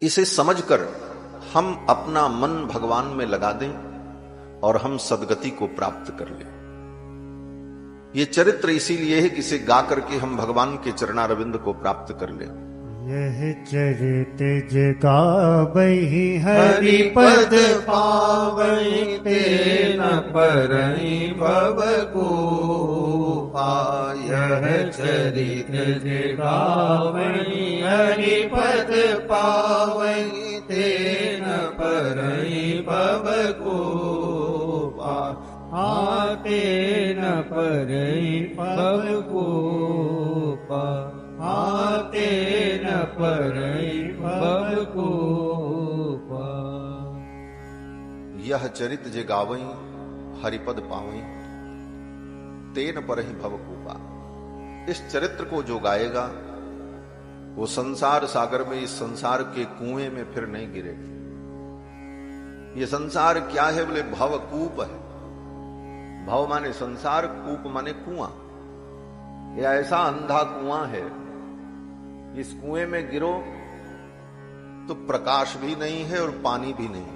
इसे समझकर हम अपना मन भगवान में लगा दें और हम सदगति को प्राप्त कर लें। ये चरित्र इसीलिए है कि इसे गा करके हम भगवान के चरणारविंद को प्राप्त कर लें। यह चरित जगावहि हरि पद पावहि तेन परहि भव कूपा। यह चरित जगावहि हरि पद पावहि तेन परहि भव कूपा। तेन परहि भव कूपा। तेन परहि भव कूपा। यह चरित जे गावई हरिपद पावई तेन परहि भव कूपा। इस चरित्र को जो गाएगा वो संसार सागर में, इस संसार के कुएं में फिर नहीं गिरेगा। ये संसार क्या है? बोले भवकूप है। भव माने संसार, कूप माने कुआं। यह ऐसा अंधा कुआं है, इस कुएं में गिरो तो प्रकाश भी नहीं है और पानी भी नहीं,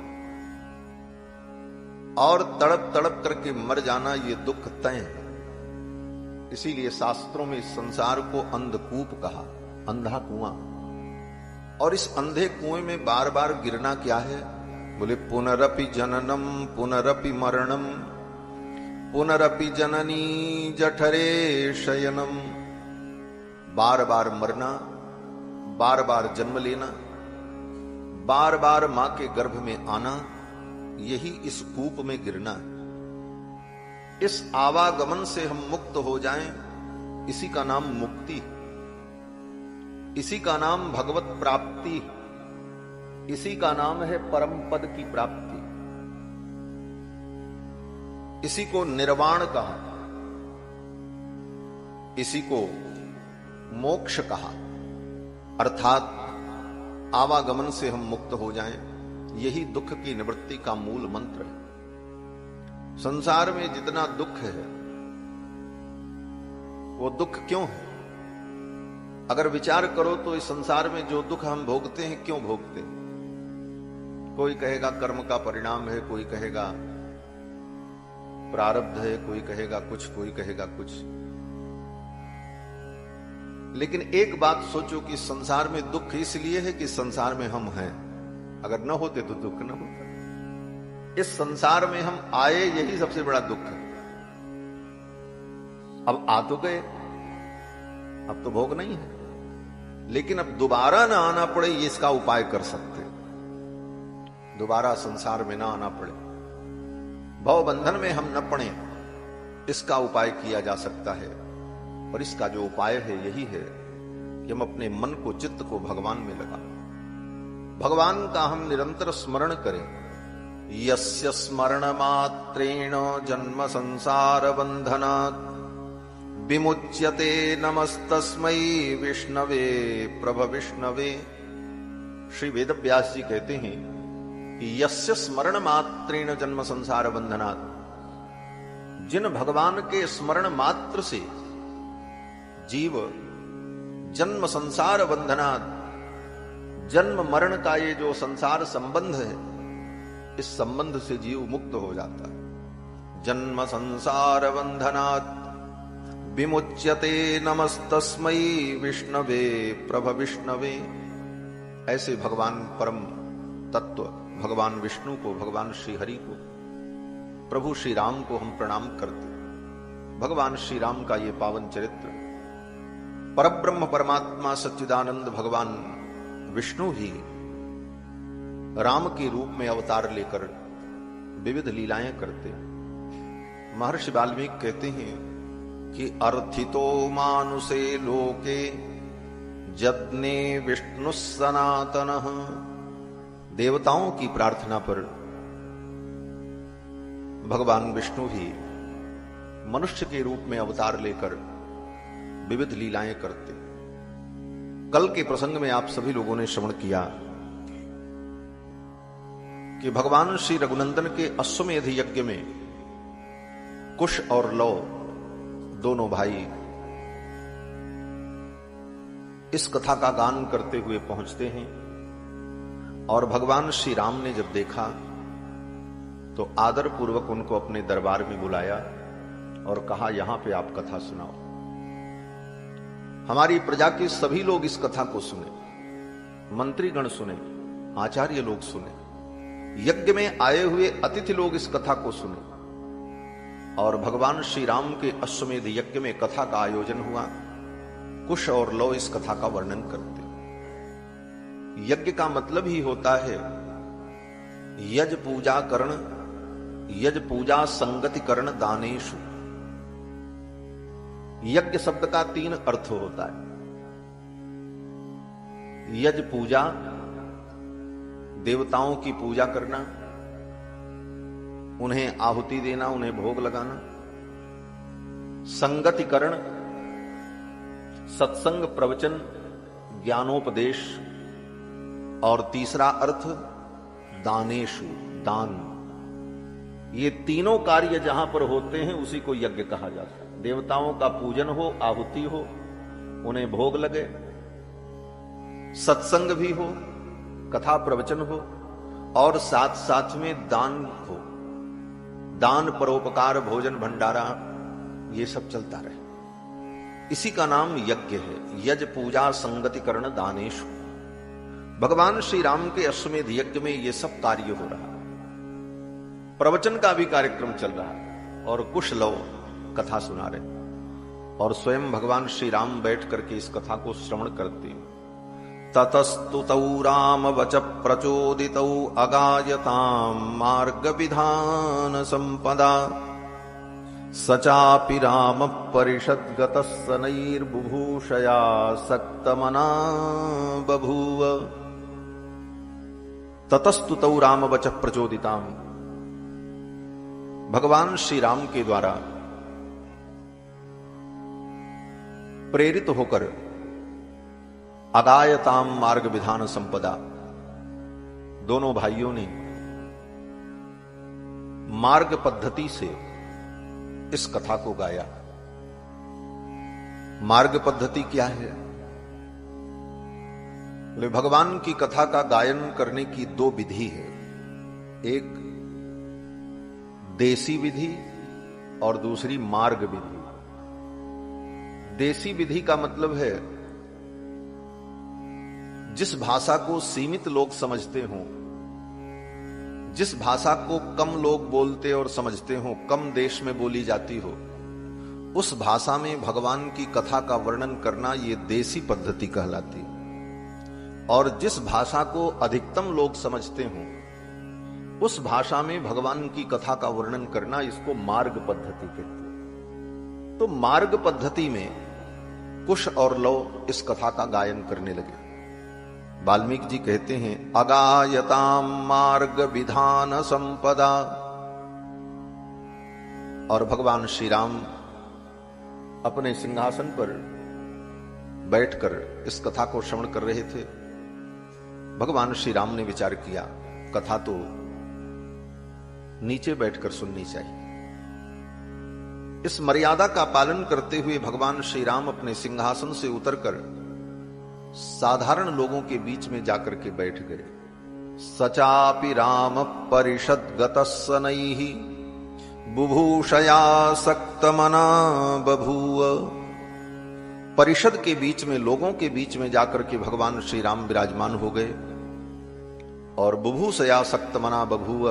और तड़प तड़प करके मर जाना ये दुख तय है। इसीलिए शास्त्रों में इस संसार को अंधकूप कहा, अंधा कुआं। और इस अंधे कुएं में बार बार गिरना क्या है? बोले पुनरपि जननम पुनरपि मरणम पुनरपि जननी जठरे शयनम। बार बार मरना, बार बार जन्म लेना, बार बार मां के गर्भ में आना, यही इस कूप में गिरना है। इस आवागमन से हम मुक्त हो जाएं, इसी का नाम मुक्ति, इसी का नाम भगवत प्राप्ति, इसी का नाम है परम पद की प्राप्ति। इसी को निर्वाण कहा, इसी को मोक्ष कहा। अर्थात आवागमन से हम मुक्त हो जाएं, यही दुख की निवृत्ति का मूल मंत्र है। संसार में जितना दुख है वो दुख क्यों है? अगर विचार करो तो इस संसार में जो दुख हम भोगते हैं, क्यों भोगते हैं? कोई कहेगा कर्म का परिणाम है, कोई कहेगा प्रारब्ध है, कोई कहेगा कुछ, कोई कहेगा कुछ। लेकिन एक बात सोचो कि संसार में दुख इसलिए है कि संसार में हम हैं। अगर न होते तो दुख न होता। इस संसार में हम आए, यही सबसे बड़ा दुख है। अब आ तो गए, अब तो भोग नहीं है, लेकिन अब दोबारा ना आना पड़े, ये इसका उपाय कर सकते। दोबारा संसार में ना आना पड़े, भव बंधन में हम न पड़े, इसका उपाय किया जा सकता है। और इसका जो उपाय है यही है कि हम अपने मन को, चित्त को भगवान में लगा, भगवान का हम निरंतर स्मरण करें। यस्य स्मरण मात्रेण जन्म संसार बंधनात् विमुच्यते नमस्तस्मै विष्णवे प्रभ विष्णवे। श्री वेदव्यास जी कहते हैं कि यस्य स्मरण मात्रेण जन्म संसार बंधनात्, जिन भगवान के स्मरण मात्र से जीव जन्म संसार बंधनात्, जन्म मरण का ये जो संसार संबंध है, इस संबंध से जीव मुक्त हो जाता है। जन्म संसार बंधनात् विमुच्यते नमस्तस्मै विष्णवे प्रभ विष्णवे। ऐसे भगवान परम तत्व, भगवान विष्णु को, भगवान श्री हरि को, प्रभु श्री राम को हम प्रणाम करते। भगवान श्री राम का ये पावन चरित्र, परब्रह्म परमात्मा सच्चिदानंद भगवान विष्णु ही राम के रूप में अवतार लेकर विविध लीलाएं करते। महर्षि वाल्मीकि कहते हैं कि अर्थितो मानुषे लोके जज्ञे विष्णु सनातनः। देवताओं की प्रार्थना पर भगवान विष्णु ही मनुष्य के रूप में अवतार लेकर विविध लीलाएं करते। कल के प्रसंग में आप सभी लोगों ने श्रवण किया कि भगवान श्री रघुनंदन के अश्वमेध यज्ञ में कुश और लव दोनों भाई इस कथा का गान करते हुए पहुंचते हैं। और भगवान श्री राम ने जब देखा तो आदर पूर्वक उनको अपने दरबार में बुलाया और कहा, यहां पे आप कथा सुनाओ। हमारी प्रजा के सभी लोग इस कथा को सुने, मंत्रीगण सुने, आचार्य लोग सुने, यज्ञ में आए हुए अतिथि लोग इस कथा को सुने। और भगवान श्री राम के अश्वमेध यज्ञ में कथा का आयोजन हुआ। कुश और लव इस कथा का वर्णन करते। यज्ञ का मतलब ही होता है यज पूजा करण, यज पूजा संगति करण दानेशु। यज्ञ शब्द का 3 अर्थ होता है। यज पूजा, देवताओं की पूजा करना, उन्हें आहुति देना, उन्हें भोग लगाना। संगतिकरण, सत्संग, प्रवचन, ज्ञानोपदेश। और तीसरा अर्थ दानेशु, दान। ये तीनों कार्य जहां पर होते हैं उसी को यज्ञ कहा जाता है। देवताओं का पूजन हो, आहुति हो, उन्हें भोग लगे, सत्संग भी हो, कथा प्रवचन हो, और साथ साथ में दान हो। दान, परोपकार, भोजन, भंडारा, ये सब चलता रहे। इसी का नाम यज्ञ है। यज पूजा संगति करण दानेशु। भगवान श्री राम के अश्वमेध यज्ञ में ये सब कार्य हो रहा है। प्रवचन का भी कार्यक्रम चल रहा है और कुश लव कथा सुना रहे, और स्वयं भगवान श्री राम बैठ करके इस कथा को श्रवण करते हैं। ततस्तुतौ राम वच प्रचोदितौ अगायतां मार्ग विधान संपदा सचापि राम परिषद्गतः सनैर्बुभूषया सक्तमना बभूव। ततस्तुतौ राम वच प्रचोदितां, भगवान श्री राम के द्वारा प्रेरित होकर अगायताम मार्ग विधान संपदा, दोनों भाइयों ने मार्ग पद्धति से इस कथा को गाया। मार्ग पद्धति क्या है? बोले भगवान की कथा का गायन करने की 2 विधि है। एक देसी विधि और दूसरी मार्ग विधि। देसी विधि का मतलब है जिस भाषा को सीमित लोग समझते हों, जिस भाषा को कम लोग बोलते और समझते हों, कम देश में बोली जाती हो, उस भाषा में भगवान की कथा का वर्णन करना ये देसी पद्धति कहलाती। और जिस भाषा को अधिकतम लोग समझते हों, उस भाषा में भगवान की कथा का वर्णन करना, इसको मार्ग पद्धति कहते हैं। तो मार्ग पद्धति में कुश और लव इस कथा का गायन करने लगे। वाल्मीकि जी कहते हैं, अगायताम मार्ग विधान संपदा। और भगवान श्री राम अपने सिंहासन पर बैठकर इस कथा को श्रवण कर रहे थे। भगवान श्री राम ने विचार किया, कथा तो नीचे बैठकर सुननी चाहिए। इस मर्यादा का पालन करते हुए भगवान श्री राम अपने सिंहासन से उतरकर साधारण लोगों के बीच में जाकर के बैठ गए। सचापि राम परिषद्गतः सनैः बुभूषया सक्तमना बभूव। परिषद के बीच में, लोगों के बीच में जाकर के भगवान श्री राम विराजमान हो गए और बुभूषया सक्तमना बभूव,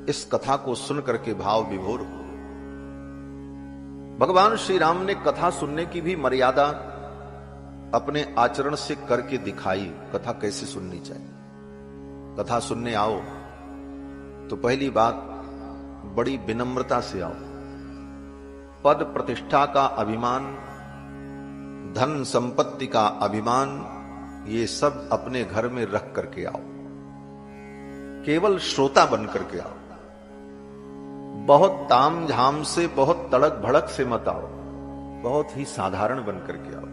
इस कथा को सुन करके भाव विभोर हो। भगवान श्री राम ने कथा सुनने की भी मर्यादा अपने आचरण से करके दिखाई। कथा कैसे सुननी चाहिए। कथा सुनने आओ तो पहली बात, बड़ी विनम्रता से आओ। पद प्रतिष्ठा का अभिमान, धन संपत्ति का अभिमान, ये सब अपने घर में रख करके आओ। केवल श्रोता बन करके आओ। बहुत ताम झाम से, बहुत तड़क भड़क से मत आओ। बहुत ही साधारण बन करके आओ।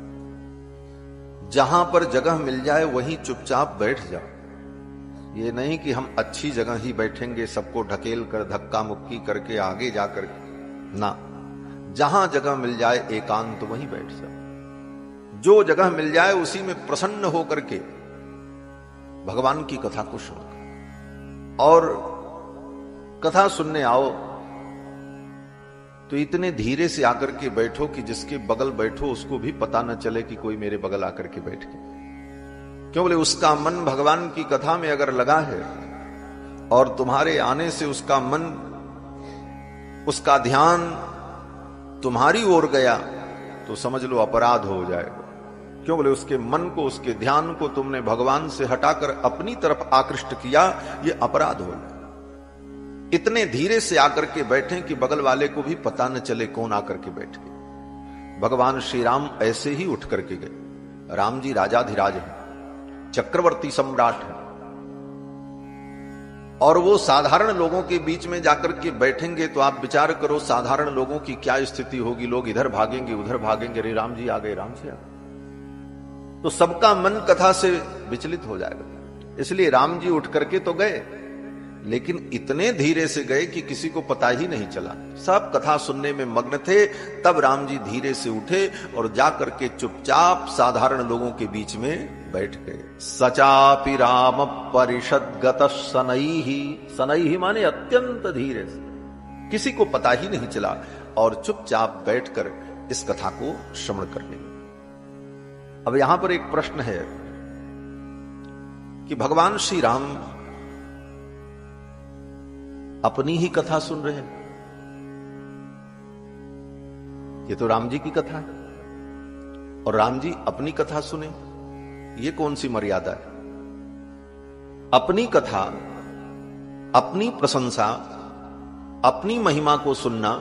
जहां पर जगह मिल जाए वहीं चुपचाप बैठ जाओ। ये नहीं कि हम अच्छी जगह ही बैठेंगे, सबको ढकेल कर धक्का मुक्की करके आगे जाकर, ना, जहां जगह मिल जाए एकांत तो वहीं बैठ जाओ। जो जगह मिल जाए उसी में प्रसन्न होकर के भगवान की कथा को सुनकर। और कथा सुनने आओ तो इतने धीरे से आकर के बैठो कि जिसके बगल बैठो उसको भी पता न चले कि कोई मेरे बगल आकर के बैठ गया। क्यों बोले उसका मन भगवान की कथा में अगर लगा है और तुम्हारे आने से उसका मन, उसका ध्यान तुम्हारी ओर गया तो समझ लो अपराध हो जाएगा। क्यों बोले उसके मन को, उसके ध्यान को तुमने भगवान से हटाकर अपनी तरफ आकृष्ट किया, ये अपराध हो गया। इतने धीरे से आकर के बैठे कि बगल वाले को भी पता न चले कौन आकर के बैठ गए। भगवान श्री राम ऐसे ही उठ करके गए। राम जी राजाधिराज हैं, चक्रवर्ती सम्राट हैं, और वो साधारण लोगों के बीच में जाकर के बैठेंगे तो आप विचार करो साधारण लोगों की क्या स्थिति होगी। लोग इधर भागेंगे उधर भागेंगे, अरे राम जी आ गए, राम जी आ गए, तो सबका मन कथा से विचलित हो जाएगा। इसलिए राम जी उठ करके तो गए, लेकिन इतने धीरे से गए कि किसी को पता ही नहीं चला। सब कथा सुनने में मग्न थे। तब राम जी धीरे से उठे और जाकर के चुपचाप साधारण लोगों के बीच में बैठ गए। सचापि राम परिषदगत सनैहि, सनैहि माने अत्यंत धीरे से, किसी को पता ही नहीं चला और चुपचाप बैठकर इस कथा को श्रवण करने लगे। अब यहां पर एक प्रश्न है कि भगवान श्री राम अपनी ही कथा सुन रहे हैं। ये तो राम जी की कथा है और राम जी अपनी कथा सुने, ये कौन सी मर्यादा है? अपनी कथा, अपनी प्रशंसा, अपनी महिमा को सुनना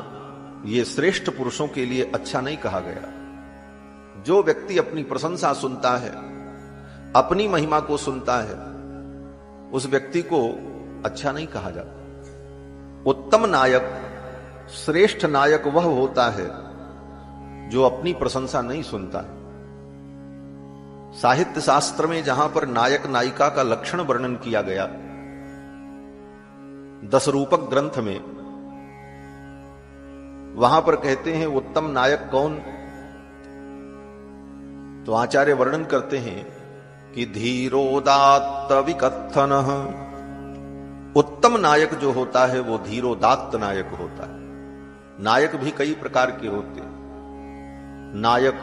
ये श्रेष्ठ पुरुषों के लिए अच्छा नहीं कहा गया। जो व्यक्ति अपनी प्रशंसा सुनता है, अपनी महिमा को सुनता है, उस व्यक्ति को अच्छा नहीं कहा जाता। उत्तम नायक, श्रेष्ठ नायक वह होता है जो अपनी प्रशंसा नहीं सुनता है। साहित्य शास्त्र में जहां पर नायक नायिका का लक्षण वर्णन किया गया, 10 रूपक ग्रंथ में, वहां पर कहते हैं उत्तम नायक कौन, तो आचार्य वर्णन करते हैं कि धीरोदात्त विकथनः। उत्तम नायक जो होता है वो धीरोदात्त नायक होता है। नायक भी कई प्रकार के होते हैं, नायक,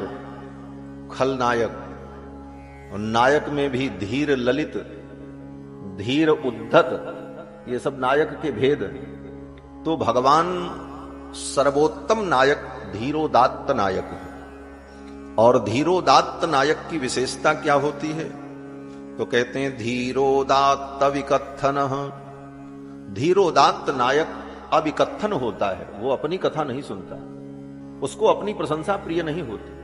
खलनायक, और नायक में भी धीर ललित, धीर उद्धत, ये सब नायक के भेद हैं। तो भगवान सर्वोत्तम नायक धीरोदात्त नायक है। और धीरोदात्त नायक की विशेषता क्या होती है, तो कहते हैं धीरोदात्त विकथनः। धीरोदात्त नायक अविकथन होता है, वो अपनी कथा नहीं सुनता, उसको अपनी प्रशंसा प्रिय नहीं होती।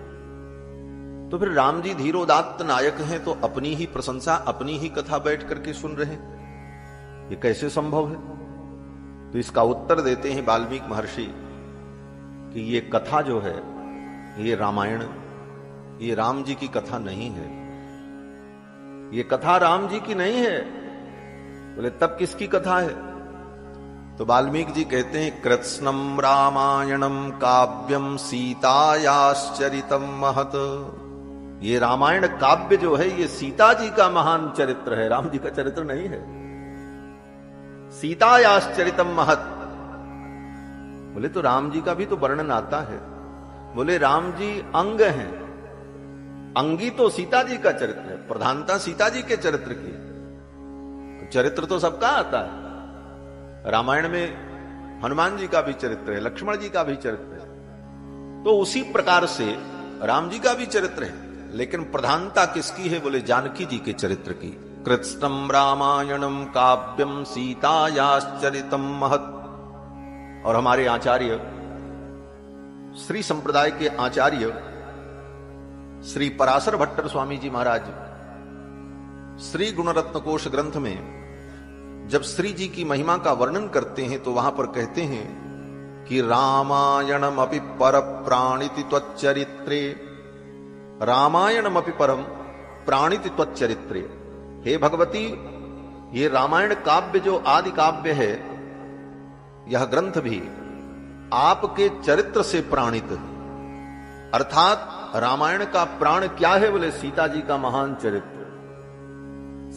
तो फिर राम जी धीरोदात्त नायक हैं तो अपनी ही प्रशंसा, अपनी ही कथा बैठ करके सुन रहे हैं, ये कैसे संभव है? तो इसका उत्तर देते हैं वाल्मीकि महर्षि कि ये कथा जो है, ये रामायण, ये राम जी की कथा नहीं है। ये कथा राम जी की नहीं है। बोले तब किसकी कथा है? तो वाल्मीकि जी कहते हैं कृत्स्नम रामायणम काव्यम सीतायाश्चरितम महत। ये रामायण काव्य जो है ये सीता जी का महान चरित्र है, राम जी का चरित्र नहीं है। सीतायाश्चरितम महत, बोले तो राम जी का भी तो वर्णन आता है। बोले राम जी अंग हैं, अंगी तो सीता जी का चरित्र है, प्रधानता सीता जी के चरित्र की। चरित्र तो सबका आता है। रामायण में हनुमान जी का भी चरित्र है, लक्ष्मण जी का भी चरित्र है, तो उसी प्रकार से राम जी का भी चरित्र है। लेकिन प्रधानता किसकी है? बोले जानकी जी के चरित्र की। कृत्स्नम रामायणम काव्यम सीतायाश्चरितम महत। और हमारे आचार्य, श्री संप्रदाय के आचार्य श्री पराशर भट्टर स्वामी जी महाराज श्री गुणरत्न कोश ग्रंथ में जब श्री जी की महिमा का वर्णन करते हैं तो वहां पर कहते हैं कि रामायणम अपि पर प्राणिति त्वच्चरित्रे, रामायणम अपि परम प्राणिति त्वच्चरित्रे। हे भगवती, ये रामायण काव्य जो आदि काव्य है, यह ग्रंथ भी आपके चरित्र से प्राणित है। अर्थात रामायण का प्राण क्या है? बोले सीता जी का महान चरित्र।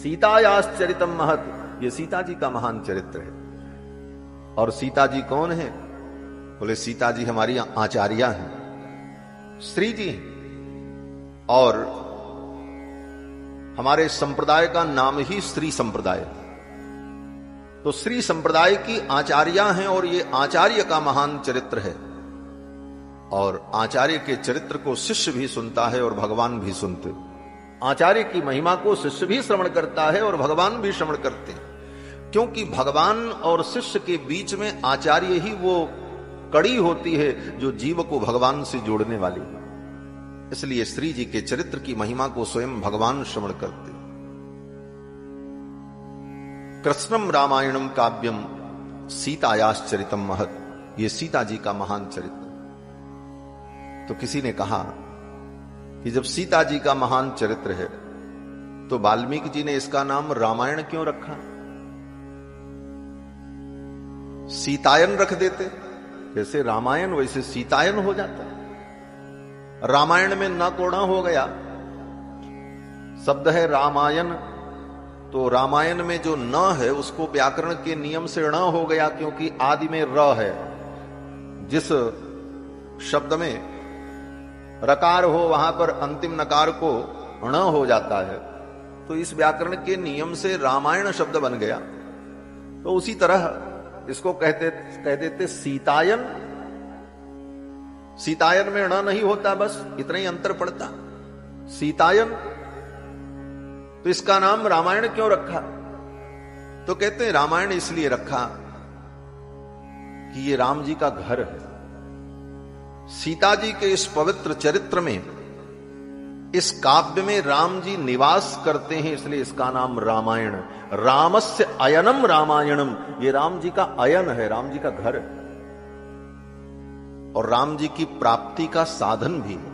सीतायाश्चरितम महत, ये सीता जी का महान चरित्र है। और सीता जी कौन है? बोले सीता जी हमारी आचार्या हैं, श्री जी हैं, और हमारे संप्रदाय का नाम ही श्री संप्रदाय। तो श्री संप्रदाय की आचार्या हैं और ये आचार्य का महान चरित्र है। और आचार्य के चरित्र को शिष्य भी सुनता है और भगवान भी सुनते। आचार्य की महिमा को शिष्य भी श्रवण करता है और भगवान भी श्रवण करते हैं, क्योंकि भगवान और शिष्य के बीच में आचार्य ही वो कड़ी होती है जो जीव को भगवान से जोड़ने वाली। इसलिए श्री जी के चरित्र की महिमा को स्वयं भगवान श्रवण करते। कृष्णम रामायणम काव्यम सीतायाश्चरितम महत, ये सीता जी का महान चरित्र। तो किसी ने कहा कि जब सीता जी का महान चरित्र है तो वाल्मीकि जी ने इसका नाम रामायण क्यों रखा? सीतायन रख देते, जैसे रामायण वैसे सीतायन हो जाता। रामायण में न को न हो गया, शब्द है रामायण, तो रामायण में जो न है उसको व्याकरण के नियम से ण हो गया, क्योंकि आदि में र है। जिस शब्द में रकार हो वहां पर अंतिम नकार को ण हो जाता है, तो इस व्याकरण के नियम से रामायण शब्द बन गया। तो उसी तरह इसको कह देते सीतायन। सीतायन में ण नहीं होता, बस इतना ही अंतर पड़ता, सीतायन। तो इसका नाम रामायण क्यों रखा? तो कहते हैं रामायण इसलिए रखा कि ये राम जी का घर है। सीता जी के इस पवित्र चरित्र में, इस काव्य में राम जी निवास करते हैं, इसलिए इसका नाम रामायण। रामस्य अयनम रामायणम, ये राम जी का अयन है, राम जी का घर है, और राम जी की प्राप्ति का साधन भी है।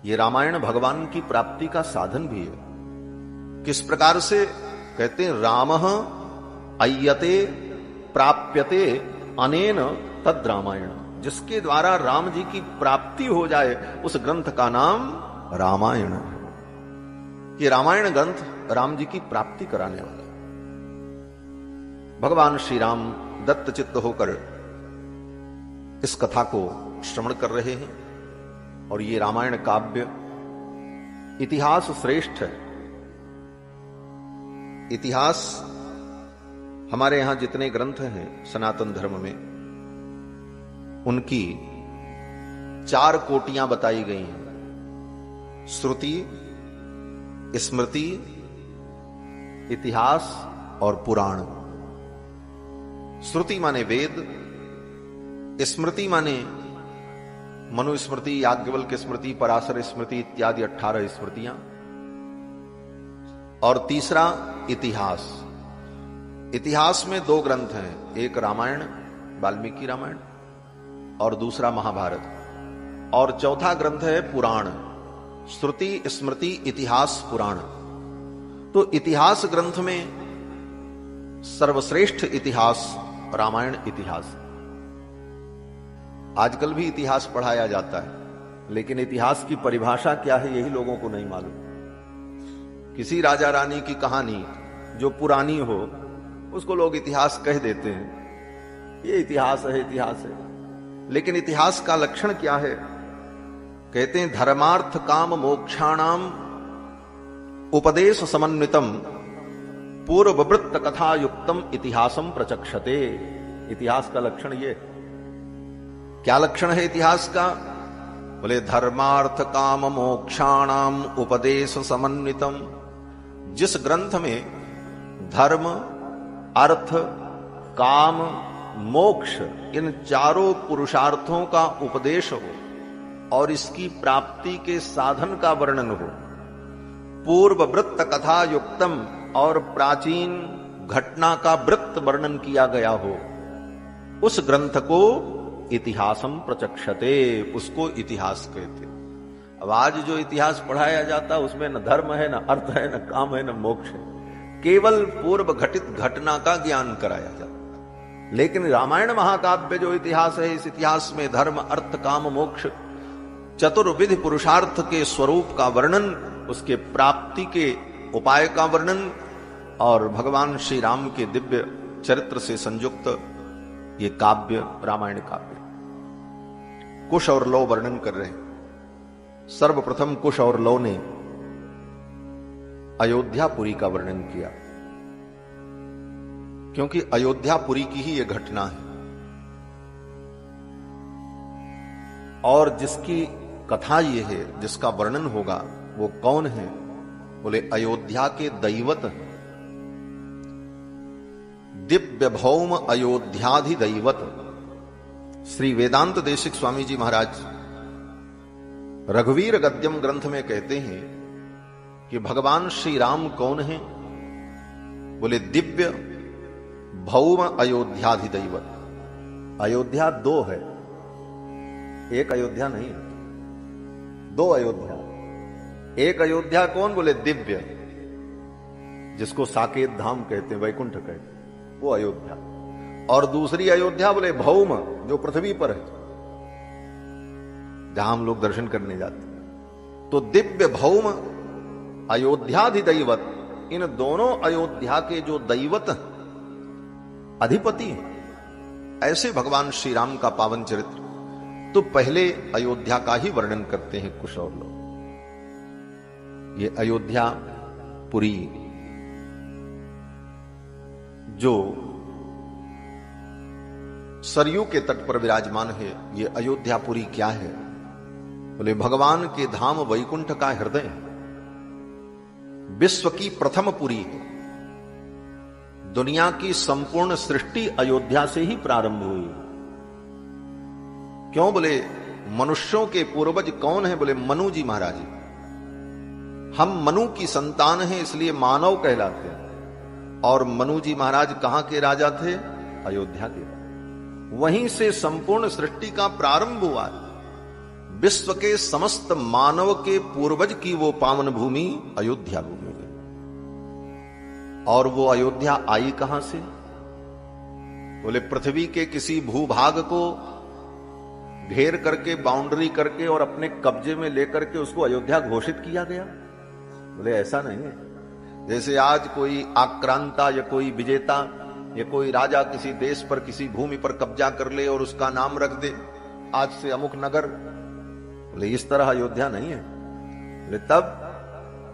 ये रामायण भगवान की प्राप्ति का साधन भी है। किस प्रकार से? कहते हैं रामः अय्यते प्राप्यते अनेन तद रामायण, जिसके द्वारा राम जी की प्राप्ति हो जाए उस ग्रंथ का नाम रामायण है। ये रामायण ग्रंथ राम जी की प्राप्ति कराने वाला। भगवान श्री राम दत्त चित्त होकर इस कथा को श्रवण कर रहे हैं, और ये रामायण काव्य इतिहास श्रेष्ठ है। इतिहास हमारे यहां जितने ग्रंथ हैं सनातन धर्म में, उनकी 4 कोटियां बताई गई हैं: श्रुति, स्मृति, इतिहास और पुराण। श्रुति माने वेद, स्मृति माने मनुस्मृति, याज्ञवल्क्य स्मृति, पराशर स्मृति इत्यादि 18 स्मृतियां, और तीसरा इतिहास। इतिहास में 2 ग्रंथ हैं, एक रामायण वाल्मीकि रामायण और दूसरा महाभारत, और चौथा ग्रंथ है पुराण, श्रुति स्मृति इतिहास पुराण। तो इतिहास ग्रंथ में सर्वश्रेष्ठ इतिहास रामायण इतिहास। आजकल भी इतिहास पढ़ाया जाता है, लेकिन इतिहास की परिभाषा क्या है यही लोगों को नहीं मालूम। किसी राजा रानी की कहानी जो पुरानी हो उसको लोग इतिहास कह देते हैं, ये इतिहास है, इतिहास है। लेकिन इतिहास का लक्षण क्या है? कहते हैं धर्मार्थ काम मोक्षाणाम उपदेश समन्वितम पूर्ववृत्त कथा युक्तम इतिहासम प्रचक्षते। इतिहास का लक्षण ये। क्या लक्षण है इतिहास का? बोले धर्मार्थ काम मोक्षाणाम उपदेश समन्वितम। जिस ग्रंथ में धर्म, अर्थ, काम, मोक्ष इन 4 पुरुषार्थों का उपदेश हो और इसकी प्राप्ति के साधन का वर्णन हो, पूर्व वृत्त कथा युक्तम और प्राचीन घटना का वृत्त वर्णन किया गया हो, उस ग्रंथ को इतिहासम प्रचक्षते, उसको इतिहास कहते। अब आज जो इतिहास पढ़ाया जाता उसमें न धर्म है, न अर्थ है, न काम है, न मोक्ष है, केवल पूर्व घटित घटना का ज्ञान कराया जाता। लेकिन रामायण महाकाव्य जो इतिहास है, इस इतिहास में धर्म, अर्थ, काम, मोक्ष चतुर्विध पुरुषार्थ के स्वरूप का वर्णन, उसके प्राप्ति के उपाय का वर्णन और भगवान श्री राम के दिव्य चरित्र से संयुक्त ये काव्य, रामायण काव्य कुश और लव वर्णन कर रहे हैं। सर्वप्रथम कुश और लव ने अयोध्यापुरी का वर्णन किया, क्योंकि अयोध्यापुरी की ही यह घटना है और जिसकी कथा ये है, जिसका वर्णन होगा, वो कौन है? बोले अयोध्या के दैवत दिव्य भौम अयोध्याधिदैवत श्री वेदांत देशिक स्वामी जी महाराज रघुवीर गद्यम ग्रंथ में कहते हैं कि भगवान श्री राम कौन है? बोले दिव्य भौम अयोध्याधिदैवत। अयोध्या दो है, एक अयोध्या नहीं है, दो अयोध्या। एक अयोध्या कौन? बोले दिव्य, जिसको साकेत धाम कहते हैं, वैकुंठ कहते हैं, वो अयोध्या। और दूसरी अयोध्या बोले भौम, जो पृथ्वी पर है, जहां हम लोग दर्शन करने जाते हैं। तो दिव्य भौम अयोध्याधिदैवत, इन दोनों अयोध्या के जो दैवत अधिपति हैं, ऐसे भगवान श्री राम का पावन चरित्र। तो पहले अयोध्या का ही वर्णन करते हैं कुश और लोग। ये अयोध्यापुरी जो सरयू के तट पर विराजमान है, ये अयोध्यापुरी क्या है? बोले भगवान के धाम वैकुंठ का हृदय है, विश्व की प्रथम पुरी है। दुनिया की संपूर्ण सृष्टि अयोध्या से ही प्रारंभ हुई। क्यों? बोले मनुष्यों के पूर्वज कौन है? बोले मनु जी महाराज। हम मनु की संतान हैं, इसलिए मानव कहलाते हैं। और मनु जी महाराज कहां के राजा थे? अयोध्या के। वहीं से संपूर्ण सृष्टि का प्रारंभ हुआ। विश्व के समस्त मानव के पूर्वज की वो पावन भूमि अयोध्या भूमि है। और वो अयोध्या आई कहां से? बोले पृथ्वी के किसी भूभाग को घेर करके, बाउंड्री करके और अपने कब्जे में लेकर के उसको अयोध्या घोषित किया गया। बोले ऐसा नहीं है। जैसे आज कोई आक्रांता या कोई विजेता या कोई राजा किसी देश पर, किसी भूमि पर कब्जा कर ले और उसका नाम रख दे, आज से अमुक नगर। बोले इस तरह अयोध्या नहीं है। बोले तब?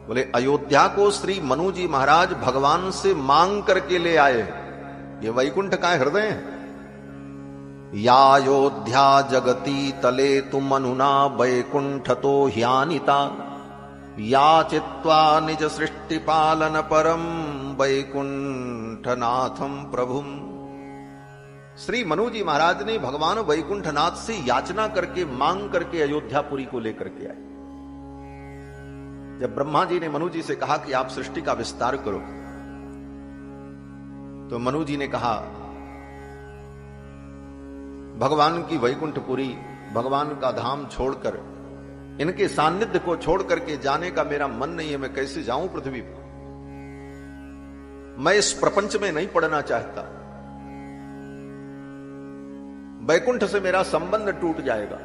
बोले अयोध्या को श्री मनु जी महाराज भगवान से मांग करके ले आए। ये वैकुंठ का हृदय है। या अयोध्या जगती तले तुम मनुना वैकुंठ तो ह्यानिता, या चित्वा निज सृष्टि पालन परम वैकुंठनाथम प्रभुम। श्री मनु जी महाराज ने भगवान वैकुंठनाथ से याचना करके, मांग करके अयोध्यापुरी को लेकर के आए। जब ब्रह्मा जी ने मनु जी से कहा कि आप सृष्टि का विस्तार करो, तो मनु जी ने कहा भगवान की वैकुंठपुरी, भगवान का धाम छोड़कर, इनके सान्निध्य को छोड़ करके जाने का मेरा मन नहीं है। मैं कैसे जाऊं पृथ्वी पर? मैं इस प्रपंच में नहीं पड़ना चाहता। वैकुंठ से मेरा संबंध टूट जाएगा।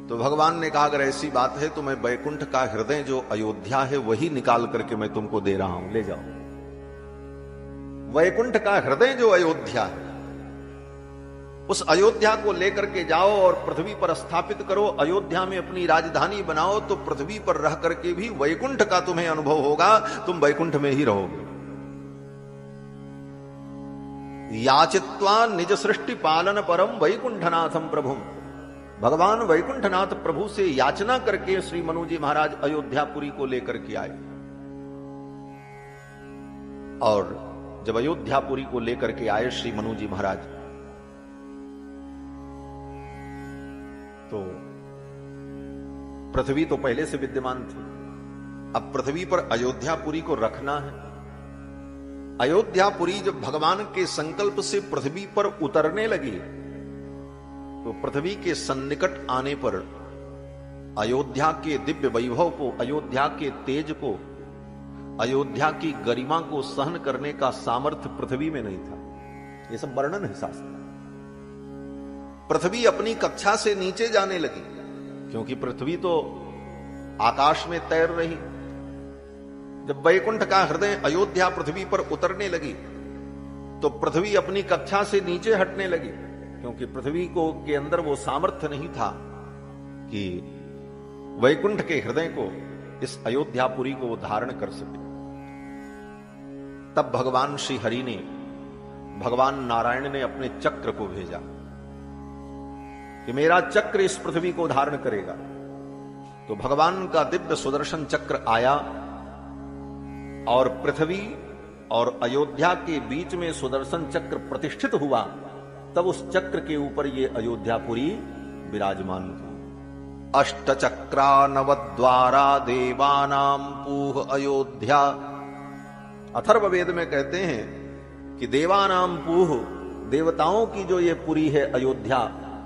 तो भगवान ने कहा अगर ऐसी बात है तो मैं वैकुंठ का हृदय जो अयोध्या है वही निकाल करके मैं तुमको दे रहा हूं, ले जाओ। वैकुंठ का हृदय जो अयोध्या है, उस अयोध्या को लेकर के जाओ और पृथ्वी पर स्थापित करो। अयोध्या में अपनी राजधानी बनाओ, तो पृथ्वी पर रह करके भी वैकुंठ का तुम्हें अनुभव होगा, तुम वैकुंठ में ही रहोगे। याचित्वा निज सृष्टि पालन परम वैकुंठनाथम प्रभुम। भगवान वैकुंठनाथ प्रभु से याचना करके श्री मनु जी महाराज अयोध्यापुरी को लेकर के आए। और जब अयोध्यापुरी को लेकर के आए श्री मनु जी महाराज, तो पृथ्वी तो पहले से विद्यमान थी। अब पृथ्वी पर अयोध्यापुरी को रखना है। अयोध्यापुरी जब भगवान के संकल्प से पृथ्वी पर उतरने लगी, तो पृथ्वी के सन्निकट आने पर अयोध्या के दिव्य वैभव को, अयोध्या के तेज को, अयोध्या की गरिमा को सहन करने का सामर्थ्य पृथ्वी में नहीं था। यह सब वर्णन है शास्त्र। पृथ्वी अपनी कक्षा से नीचे जाने लगी, क्योंकि पृथ्वी तो आकाश में तैर रही। जब वैकुंठ का हृदय अयोध्या पृथ्वी पर उतरने लगी तो पृथ्वी अपनी कक्षा से नीचे हटने लगी, क्योंकि पृथ्वी को के अंदर वो सामर्थ्य नहीं था कि वैकुंठ के हृदय को, इस अयोध्यापुरी को वो धारण कर सके। तब भगवान श्री हरि ने, भगवान नारायण ने अपने चक्र को भेजा कि मेरा चक्र इस पृथ्वी को धारण करेगा। तो भगवान का दिव्य सुदर्शन चक्र आया और पृथ्वी और अयोध्या के बीच में सुदर्शन चक्र प्रतिष्ठित हुआ। तब उस चक्र के ऊपर ये अयोध्यापुरी विराजमान हुई। अष्टचक्रा नवद्वारा देवानाम पूह अयोध्या। अथर्ववेद में कहते हैं कि देवानाम पूह, देवताओं की जो ये पुरी है अयोध्या,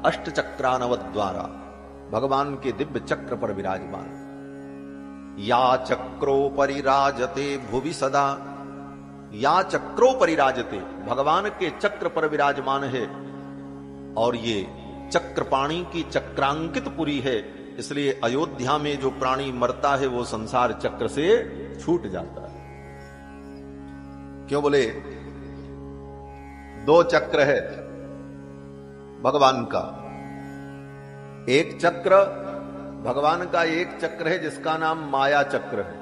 अष्टचक्रा नवद्वारा, भगवान के दिव्य चक्र पर विराजमान। या चक्रो परिराजते भुवि सदा, या चक्रो परिराजते, भगवान के चक्र पर विराजमान है। और ये चक्रपाणी की चक्रांकित पुरी है, इसलिए अयोध्या में जो प्राणी मरता है वो संसार चक्र से छूट जाता है। क्यों बोले? दो चक्र है भगवान का। एक चक्र, भगवान का एक चक्र है जिसका नाम माया चक्र है,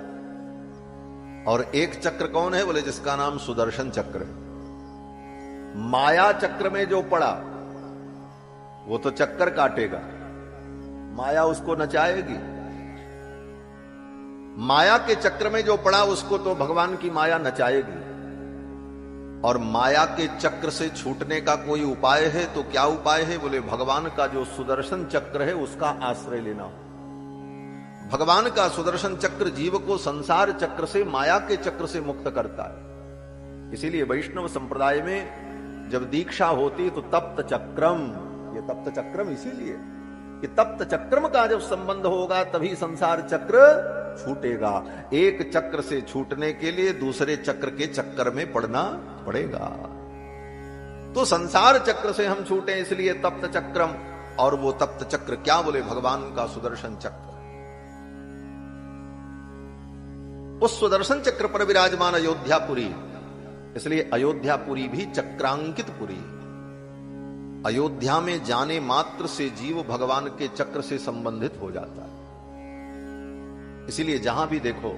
और एक चक्र कौन है? बोले जिसका नाम सुदर्शन चक्र है। माया चक्र में जो पड़ा वो तो चक्कर काटेगा, माया उसको नचाएगी। माया के चक्र में जो पड़ा उसको तो भगवान की माया नचाएगी। और माया के चक्र से छूटने का कोई उपाय है तो क्या उपाय है? बोले भगवान का जो सुदर्शन चक्र है उसका आश्रय लेना। भगवान का सुदर्शन चक्र जीव को संसार चक्र से, माया के चक्र से मुक्त करता है। इसीलिए वैष्णव संप्रदाय में जब दीक्षा होती तो तप्त चक्रम, ये तप्त चक्रम इसीलिए कि तप्त चक्रम का जब संबंध होगा तभी संसार चक्र छूटेगा। एक चक्र से छूटने के लिए दूसरे चक्र के चक्कर में पड़ना पड़ेगा। तो संसार चक्र से हम छूटे इसलिए तप्त चक्रम। और वो तप्त चक्र क्या? बोले भगवान का सुदर्शन चक्र। उस सुदर्शन चक्र पर विराजमान अयोध्यापुरी, इसलिए अयोध्यापुरी भी चक्रांकित पुरी। अयोध्या में जाने मात्र से जीव भगवान के चक्र से संबंधित हो जाता है। इसीलिए जहां भी देखो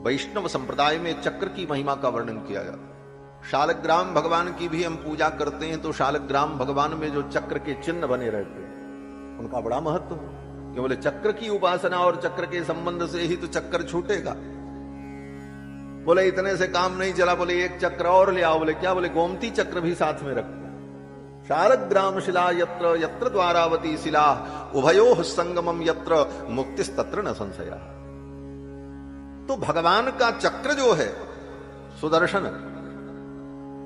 वैष्णव संप्रदाय में चक्र की महिमा का वर्णन किया जाता है। शालग्राम भगवान की भी हम पूजा करते हैं तो शालग्राम भगवान में जो चक्र के चिन्ह बने रहते हैं उनका बड़ा महत्व है। कि बोले चक्र की उपासना और चक्र के संबंध से ही तो चक्कर छूटेगा। बोले इतने से काम नहीं चला, बोले एक चक्र और ले आओ। बोले क्या? बोले गोमती चक्र भी साथ में रखो। शालग्राम शिला यत्र यत्र द्वारावती शिला, उभयोः संगमम यत्र मुक्तिस्तत्र न संशया। तो भगवान का चक्र जो है सुदर्शन,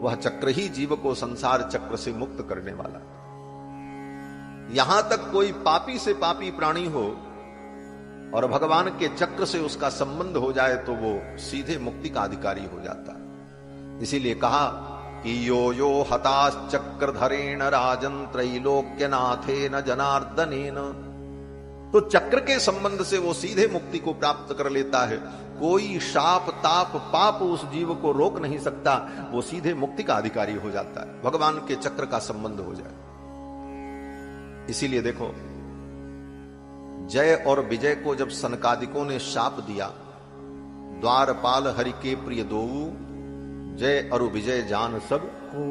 वह चक्र ही जीव को संसार चक्र से मुक्त करने वाला। यहां तक कोई पापी से पापी प्राणी हो और भगवान के चक्र से उसका संबंध हो जाए तो वो सीधे मुक्ति का अधिकारी हो जाता है। इसीलिए कहा कि यो यो हताश्चक्रधरेण राजन त्रैलोक्यनाथेन जनार्दनेन। तो चक्र के संबंध से वो सीधे मुक्ति को प्राप्त कर लेता है। कोई शाप ताप पाप उस जीव को रोक नहीं सकता, वो सीधे मुक्ति का अधिकारी हो जाता है भगवान के चक्र का संबंध हो जाए। इसीलिए देखो जय और विजय को जब सनकादिकों ने शाप दिया, द्वारपाल हरि के प्रिय दोऊ, जय और विजय जान सब को,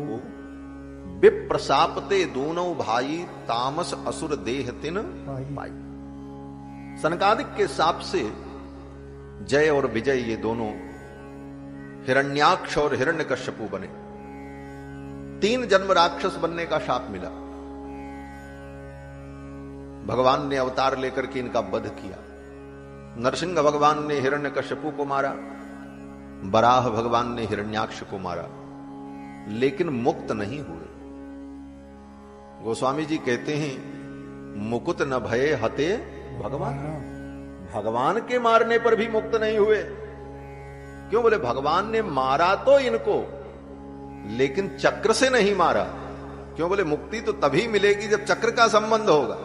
विप्र सापते दोनों भाई, तामस असुर देह तिन पाई। सनकादिक के शाप से जय और विजय ये दोनों हिरण्याक्ष और हिरण्यकश्यपु बने। 3 जन्म राक्षस बनने का शाप मिला। भगवान ने अवतार लेकर के इनका वध किया। नरसिंह भगवान ने हिरण्यकश्यपु को मारा, बराह भगवान ने हिरण्याक्ष को मारा, लेकिन मुक्त नहीं हुए। गोस्वामी जी कहते हैं मुकुत न भये हते भगवान। भगवान के मारने पर भी मुक्त नहीं हुए। क्यों? बोले भगवान ने मारा तो इनको, लेकिन चक्र से नहीं मारा। क्यों? बोले मुक्ति तो तभी मिलेगी जब चक्र का संबंध होगा।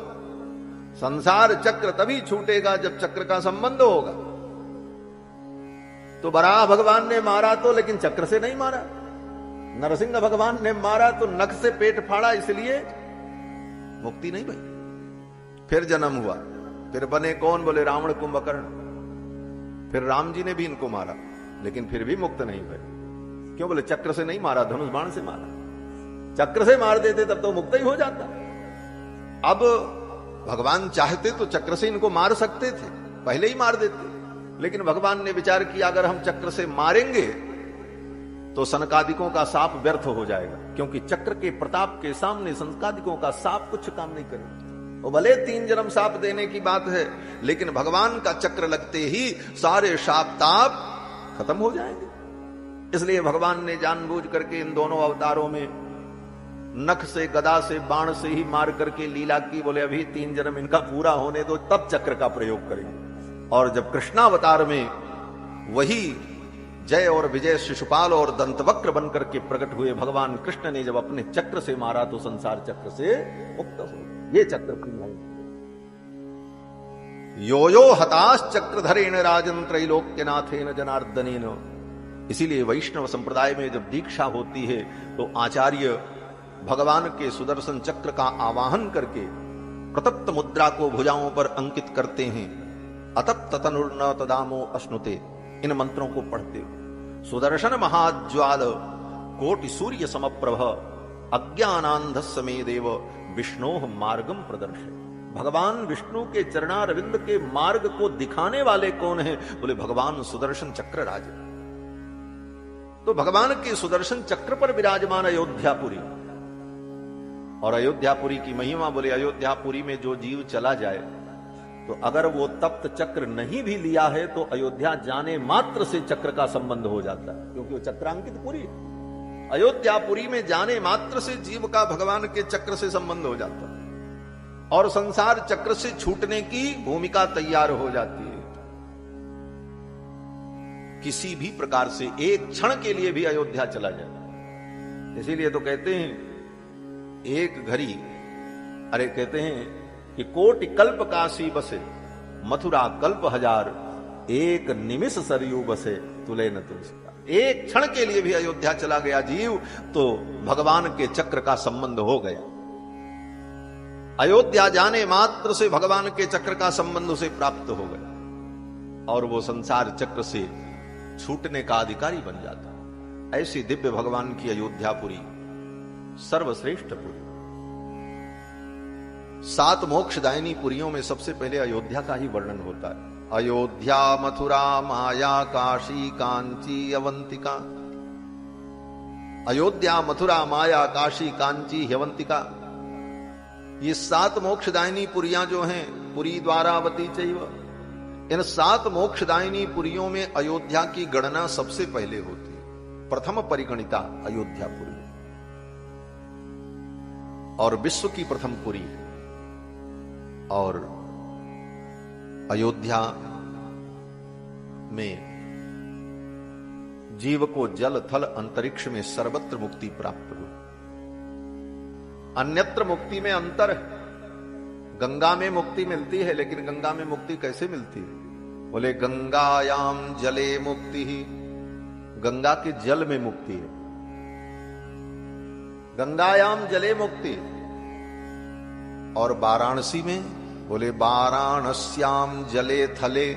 संसार चक्र तभी छूटेगा जब चक्र का संबंध होगा। तो बराह भगवान ने मारा तो, लेकिन चक्र से नहीं मारा। नरसिंह भगवान ने मारा तो नख से पेट फाड़ा, इसलिए मुक्ति नहीं भई। फिर जन्म हुआ, फिर बने कौन? बोले रावण कुंभकर्ण। फिर राम जी ने भी इनको मारा, लेकिन फिर भी मुक्त नहीं भये। क्यों? बोले चक्र से नहीं मारा, धनुष बाण से मारा। चक्र से मार देते तब तो मुक्त ही हो जाता। अब भगवान चाहते तो चक्र से इनको मार सकते थे, पहले ही मार देते, लेकिन भगवान ने विचार किया अगर हम चक्र से मारेंगे तो सनकादिकों का साप व्यर्थ हो जाएगा, क्योंकि चक्र के प्रताप के सामने सनकादिकों का साप कुछ काम नहीं करेगा। वो भले 3 जन्म साप देने की बात है, लेकिन भगवान का चक्र लगते ही सारे शाप ताप खत्म हो जाएंगे। इसलिए भगवान ने जानबूझ करके इन दोनों अवतारों में नख से, गदा से, बाण से ही मार करके लीला की। बोले अभी 3 जन्म इनका पूरा होने दो, तब चक्र का प्रयोग करेंगे। और जब कृष्णावतार में वही जय और विजय शिशुपाल और दंतवक्र बनकर के प्रकट हुए भगवान कृष्ण ने जब अपने चक्र से मारा तो संसार चक्र से मुक्त हो। ये चक्र प्रिय है। यो यो हताश चक्रधरेण राजन त्रैलोक्यनाथेन जनार्दनेन। इसीलिए वैष्णव संप्रदाय में जब दीक्षा होती है तो आचार्य भगवान के सुदर्शन चक्र का आवाहन करके प्रतप्त मुद्रा को भुजाओं पर अंकित करते हैं। अतप्त तनुर्न तदामो अश्नुते, इन मंत्रों को पढ़ते हो। सुदर्शन महाज्वाल कोटि सूर्य समप्रभ अज्ञानांधस्य मे देव विष्णोः मार्गम प्रदर्शय। भगवान विष्णु के चरणारविंद के मार्ग को दिखाने वाले कौन है? बोले भगवान सुदर्शन चक्र राज। तो भगवान के सुदर्शन चक्र पर विराजमान अयोध्यापुरी, और अयोध्यापुरी की महिमा, बोले अयोध्यापुरी में जो जीव चला जाए तो अगर वो तप्त चक्र नहीं भी लिया है तो अयोध्या जाने मात्र से चक्र का संबंध हो जाता है, क्योंकि वो चक्रांकित पुरी है। अयोध्यापुरी में जाने मात्र से जीव का भगवान के चक्र से संबंध हो जाता है और संसार चक्र से छूटने की भूमिका तैयार हो जाती है। किसी भी प्रकार से एक क्षण के लिए भी अयोध्या चला जाए। इसीलिए तो कहते हैं एक घड़ी, अरे कहते हैं कि कोटि कल्प काशी बसे, मथुरा कल्प 1000, एक निमिष सरयू बसे तुले न तुलसीदास। एक क्षण के लिए भी अयोध्या चला गया जीव तो भगवान के चक्र का संबंध हो गया। अयोध्या जाने मात्र से भगवान के चक्र का संबंध उसे प्राप्त हो गया और वो संसार चक्र से छूटने का अधिकारी बन जाता। ऐसी दिव्य भगवान की अयोध्यापुरी सर्वश्रेष्ठ पुरी। 7 मोक्षदायिनी पुरियों में सबसे पहले अयोध्या का ही वर्णन होता है। अयोध्या मथुरा माया काशी कांची अवंतिका। अयोध्या मथुरा माया काशी कांची ह्यवंतिका, ये 7 मोक्षदायिनी पुरियां जो हैं, पुरी द्वारावती चैव, इन 7 मोक्षदायिनी पुरियों में अयोध्या की गणना सबसे पहले होती है। प्रथम परिगणिता अयोध्यापुरी और विश्व की प्रथम पुरी। और अयोध्या में जीव को जल थल अंतरिक्ष में सर्वत्र मुक्ति प्राप्त हुई। अन्यत्र मुक्ति में अंतर है। गंगा में मुक्ति मिलती है, लेकिन गंगा में मुक्ति कैसे मिलती है? बोले गंगायाम जले मुक्ति ही, गंगा के जल में मुक्ति है। गंगायाम जले मुक्ति। और वाराणसी में, बोले वाराणस्याम जले थले,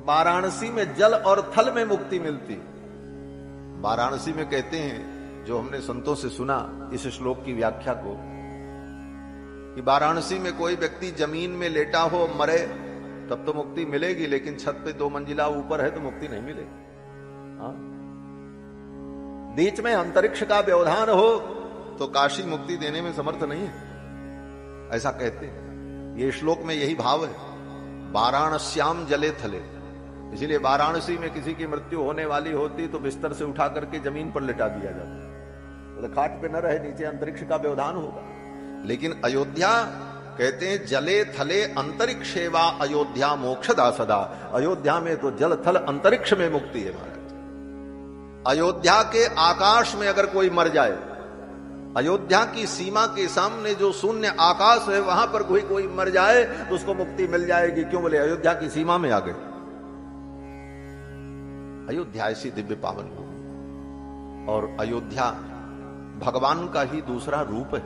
वाराणसी में जल और थल में मुक्ति मिलती। वाराणसी में कहते हैं, जो हमने संतों से सुना इस श्लोक की व्याख्या को, कि वाराणसी में कोई व्यक्ति जमीन में लेटा हो मरे तब तो मुक्ति मिलेगी, लेकिन छत पे 2 मंजिला ऊपर है तो मुक्ति नहीं मिलेगी। बीच में अंतरिक्ष का व्यवधान हो तो काशी मुक्ति देने में समर्थ नहीं है, ऐसा कहते हैं। ये श्लोक में यही भाव है, वाराणस्याम जले थले। इसीलिए वाराणसी में किसी की मृत्यु होने वाली होती तो बिस्तर से उठा करके जमीन पर लिटा दिया जाता, तो खाट पे न रहे, नीचे अंतरिक्ष का व्यवधान होगा। लेकिन अयोध्या कहते हैं जले थले अंतरिक्षेवा अयोध्या मोक्षदा सदा। अयोध्या में तो जल थल अंतरिक्ष में मुक्ति है महाराज। अयोध्या के आकाश में अगर कोई मर जाए, अयोध्या की सीमा के सामने जो शून्य आकाश है वहां पर कोई मर जाए तो उसको मुक्ति मिल जाएगी। क्यों? बोले अयोध्या की सीमा में आ गए। अयोध्या ऐसी दिव्य पावन भूमि, और अयोध्या भगवान का ही दूसरा रूप है।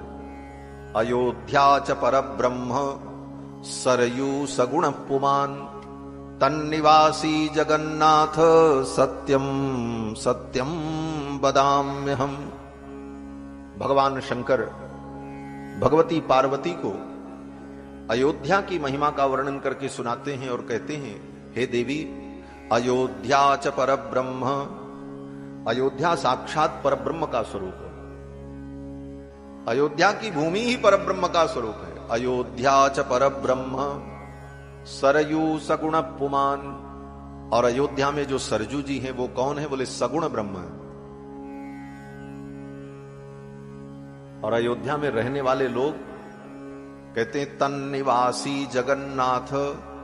अयोध्या च परब्रह्म सरयू सगुण पुमान, तन्निवासी जगन्नाथ सत्यम सत्यम वदाम्यहम्। भगवान शंकर भगवती पार्वती को अयोध्या की महिमा का वर्णन करके सुनाते हैं और कहते हैं, हे देवी, अयोध्या च परब्रह्म, अयोध्या साक्षात परब्रह्म का स्वरूप है। अयोध्या की भूमि ही परब्रह्म का स्वरूप है। अयोध्या च परब्रह्म सरयू सगुण पुमान, और अयोध्या में जो सरजू जी हैं वो कौन है? बोले सगुण ब्रह्म है। और अयोध्या में रहने वाले लोग कहते हैं तन निवासी जगन्नाथ,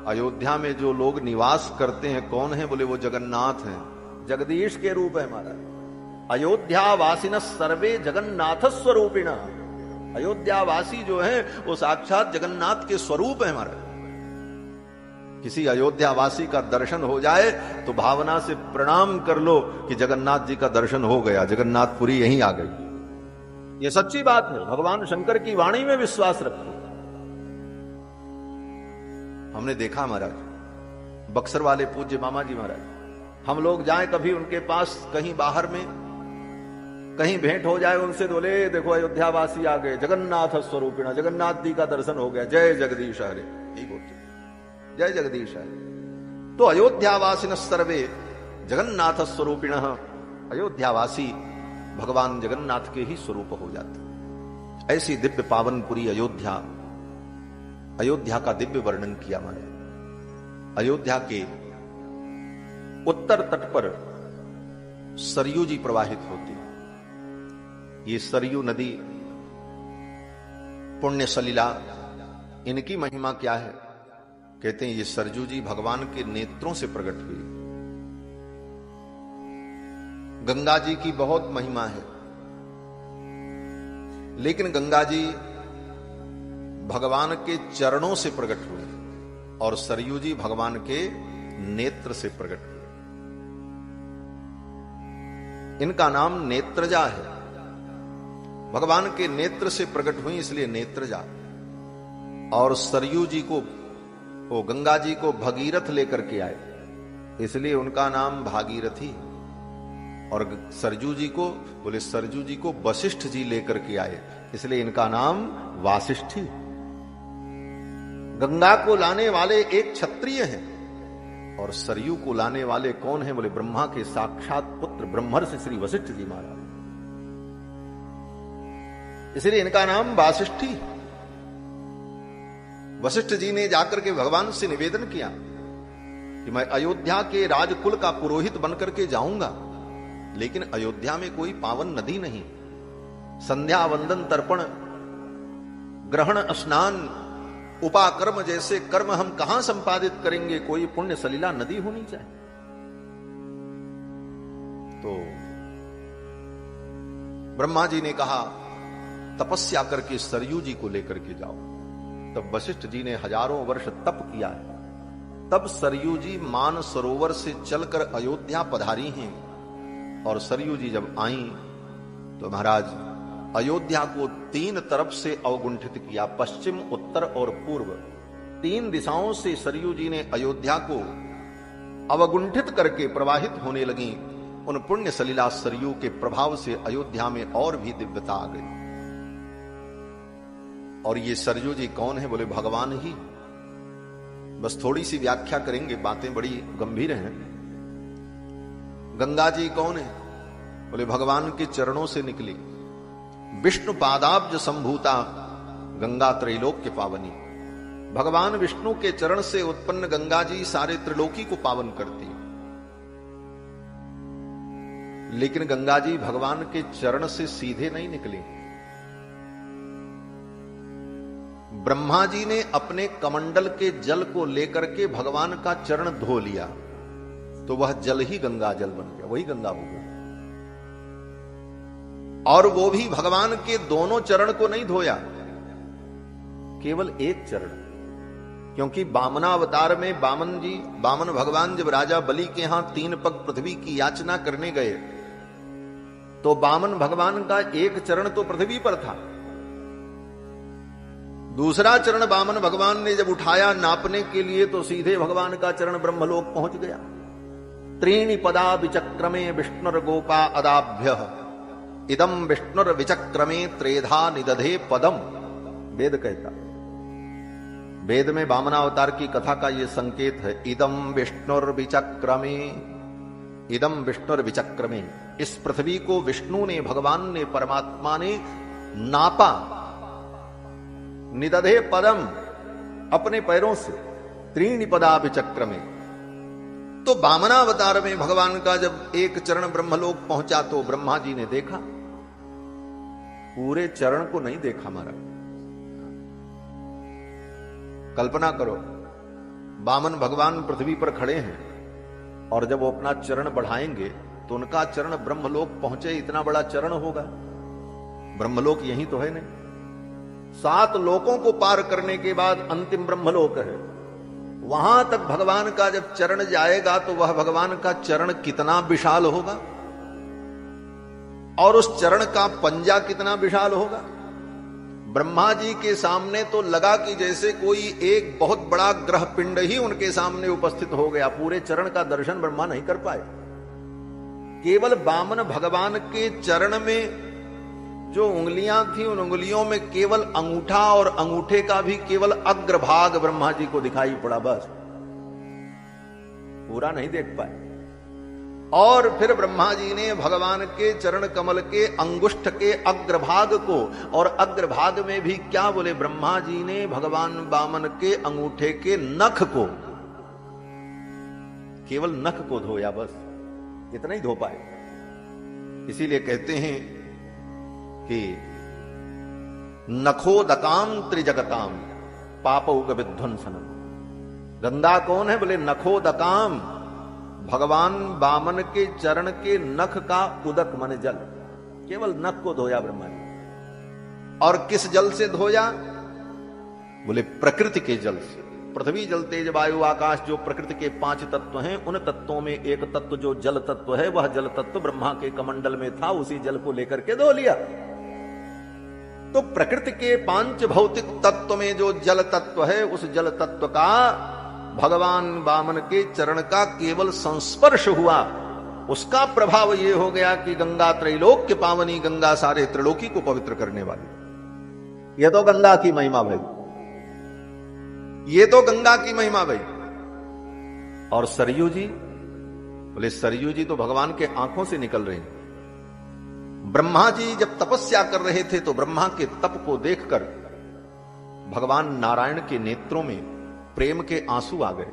अयोध्या में जो लोग निवास करते हैं कौन है? बोले वो जगन्नाथ हैं, जगदीश के रूप है महाराज। अयोध्या वासिन सर्वे जगन्नाथ स्वरूपिण, अयोध्या वासी जो है वो साक्षात जगन्नाथ के स्वरूप है महाराज। किसी अयोध्या वासी का दर्शन हो जाए तो भावना से प्रणाम कर लो कि जगन्नाथ जी का दर्शन हो गया, जगन्नाथपुरी यहीं आ गई। ये सच्ची बात है, भगवान शंकर की वाणी में विश्वास रखो। हमने देखा महाराज, बक्सर वाले पूज्य मामा जी महाराज, हम लोग जाएं कभी उनके पास कहीं बाहर में, कहीं भेंट हो जाए उनसे, बोले देखो अयोध्या वासी आ गए, जगन्नाथ स्वरूपिणा, जगन्नाथ जी का दर्शन हो गया, जय जगदीश हरे, यही बोलते, जय जगदीश हरे। तो अयोध्यावासिन सर्वे जगन्नाथ स्वरूपिण, अयोध्यावासी भगवान जगन्नाथ के ही स्वरूप हो जाते। ऐसी दिव्य पावनपुरी अयोध्या, अयोध्या का दिव्य वर्णन किया मैंने। अयोध्या के उत्तर तट पर सरयू जी प्रवाहित होती। ये सरयू नदी, पुण्य सलिला, इनकी महिमा क्या है? कहते हैं ये सरजू जी भगवान के नेत्रों से प्रकट हुई। गंगा जी की बहुत महिमा है, लेकिन गंगा जी भगवान के चरणों से प्रकट हुए और सरयू जी भगवान के नेत्र से प्रकट हुए। इनका नाम नेत्रजा है। भगवान के नेत्र से प्रकट हुई इसलिए नेत्रजा। और सरयू जी को, वो गंगा जी को भगीरथ लेकर के आए, इसलिए उनका नाम भागीरथी। और सरजू जी को, बोले सरजू जी को वशिष्ठ जी लेकर के आए, इसलिए इनका नाम वासिष्ठी। गंगा को लाने वाले एक क्षत्रिय हैं और सरयू को लाने वाले कौन हैं? बोले ब्रह्मा के साक्षात पुत्र ब्रह्मर्षि श्री वशिष्ठ जी महाराज, इसलिए इनका नाम वासिष्ठी। वशिष्ठ जी ने जाकर के भगवान से निवेदन किया कि मैं अयोध्या के राजकुल का पुरोहित बनकर के जाऊंगा, लेकिन अयोध्या में कोई पावन नदी नहीं, संध्या वंदन तर्पण ग्रहण स्नान उपाकर्म जैसे कर्म हम कहां संपादित करेंगे? कोई पुण्य सलिला नदी होनी चाहिए। तो ब्रह्मा जी ने कहा तपस्या करके सरयू जी को लेकर के जाओ। तब वशिष्ठ जी ने हजारों वर्ष तप किया है, तब सरयू जी मान सरोवर से चलकर अयोध्या पधारी हैं। और सरयू जी जब आई तो महाराज अयोध्या को तीन तरफ से अवगुंठित किया, पश्चिम उत्तर और पूर्व, तीन दिशाओं से सरयू जी ने अयोध्या को अवगुंठित करके प्रवाहित होने लगी। उन पुण्य सलिला सरयू के प्रभाव से अयोध्या में और भी दिव्यता आ गई। और ये सरयू जी कौन है? बोले भगवान ही। बस थोड़ी सी व्याख्या करेंगे, बातें बड़ी गंभीर हैं। गंगा जी कौन है? बोले भगवान के चरणों से निकली, विष्णु पादाब्ज संभूता गंगा त्रैलोक्य पावनी। भगवान विष्णु के चरण से उत्पन्न गंगा जी सारे त्रिलोकी को पावन करती। लेकिन गंगा जी भगवान के चरण से सीधे नहीं निकली। ब्रह्मा जी ने अपने कमंडल के जल को लेकर के भगवान का चरण धो लिया, तो वह जल ही गंगा जल बन गया, वही गंगा हो गया। और वो भी भगवान के दोनों चरण को नहीं धोया, केवल एक चरण। क्योंकि बामनावतार में बामन भगवान जब राजा बलि के यहां 3 पग पृथ्वी की याचना करने गए, तो बामन भगवान का एक चरण तो पृथ्वी पर था, दूसरा चरण बामन भगवान ने जब उठाया नापने के लिए, तो सीधे भगवान का चरण ब्रह्मलोक पहुंच गया। 3 पदा विचक्रमे विष्णुर गोपा अदाभ्य इदम विष्णुर विचक्रमे त्रेधा निदधे पदम। वेद कहता, वेद में वामनावतार की कथा का यह संकेत है। इदम विष्णुर विचक्रमे, इदम विष्णुर विचक्रमे। इस पृथ्वी को विष्णु ने, भगवान ने, परमात्मा ने नापा। निदधे पदम, अपने पैरों से। 3 पदा विचक्रमे। तो वामनावतार में भगवान का जब एक चरण ब्रह्मलोक पहुंचा, तो ब्रह्मा जी ने देखा, पूरे चरण को नहीं देखा। महाराज कल्पना करो, वामन भगवान पृथ्वी पर खड़े हैं और जब वो अपना चरण बढ़ाएंगे तो उनका चरण ब्रह्मलोक पहुंचे, इतना बड़ा चरण होगा। ब्रह्मलोक यही तो है नहीं, 7 लोकों को पार करने के बाद अंतिम ब्रह्मलोक है। वहां तक भगवान का जब चरण जाएगा तो वह भगवान का चरण कितना विशाल होगा, और उस चरण का पंजा कितना विशाल होगा। ब्रह्मा जी के सामने तो लगा कि जैसे कोई एक बहुत बड़ा ग्रह पिंड ही उनके सामने उपस्थित हो गया। पूरे चरण का दर्शन ब्रह्मा नहीं कर पाए। केवल वामन भगवान के चरण में जो उंगलियां थी, उन उंगलियों में केवल अंगूठा और अंगूठे का भी केवल अग्रभाग ब्रह्मा जी को दिखाई पड़ा, बस पूरा नहीं देख पाए। और फिर ब्रह्मा जी ने भगवान के चरण कमल के अंगुष्ठ के अग्रभाग को, और अग्रभाग में भी क्या बोले, ब्रह्मा जी ने भगवान वामन के अंगूठे के नख को, केवल नख को धोया, बस इतना ही धो पाए। इसीलिए कहते हैं कि नखोदकाम त्रिजगताम पापौग विध्वंसनम। गंगा कौन है, बोले नखोदकाम, भगवान वामन के चरण के नख का उदक मन जल, केवल नख को धोया ब्रह्मा ने। और किस जल से धोया, बोले प्रकृति के जल से। पृथ्वी जल तेज वायु आकाश, जो प्रकृति के 5 तत्व हैं, उन तत्वों में एक तत्व जो जल तत्व है, वह जल तत्व ब्रह्मा के कमंडल में था, उसी जल को लेकर के धो लिया। तो प्रकृति के 5 भौतिक तत्व में जो जल तत्व है, उस जल तत्व का भगवान वामन के चरण का केवल संस्पर्श हुआ, उसका प्रभाव यह हो गया कि गंगा त्रैलोक्य पावनी, गंगा सारे त्रिलोकी को पवित्र करने वाली। यह तो गंगा की महिमा भाई, ये तो गंगा की महिमा भाई। और सरयू जी, बोले सरयू जी तो भगवान के आंखों से निकल रहे हैं। ब्रह्मा जी जब तपस्या कर रहे थे तो ब्रह्मा के तप को देखकर भगवान नारायण के नेत्रों में प्रेम के आंसू आ गए।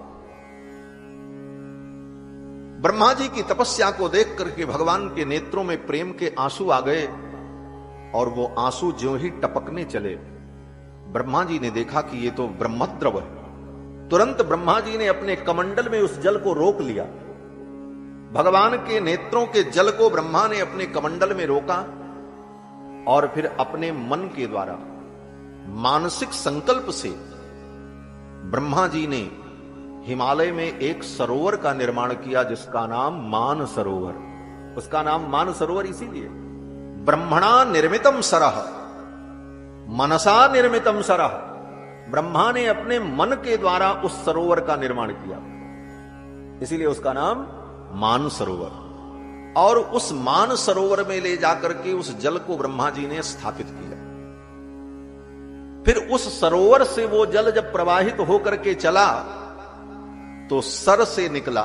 ब्रह्मा जी की तपस्या को देख करके भगवान के नेत्रों में प्रेम के आंसू आ गए, और वो आंसू ज्यों ही टपकने चले, ब्रह्मा जी ने देखा कि ये तो ब्रह्मद्रव है। तुरंत ब्रह्मा जी ने अपने कमंडल में उस जल को रोक लिया। भगवान के नेत्रों के जल को ब्रह्मा ने अपने कमंडल में रोका, और फिर अपने मन के द्वारा मानसिक संकल्प से ब्रह्मा जी ने हिमालय में एक सरोवर का निर्माण किया, जिसका नाम मान सरोवर। उसका नाम मान सरोवर इसीलिए, ब्रह्मणा निर्मितम सरह, मनसा निर्मितम सरह। ब्रह्मा ने अपने मन के द्वारा उस सरोवर का निर्माण किया, इसीलिए उसका नाम मान सरोवर। और उस मान सरोवर में ले जाकर के उस जल को ब्रह्मा जी ने स्थापित किया। फिर उस सरोवर से वो जल जब प्रवाहित होकर के चला तो सर से निकला,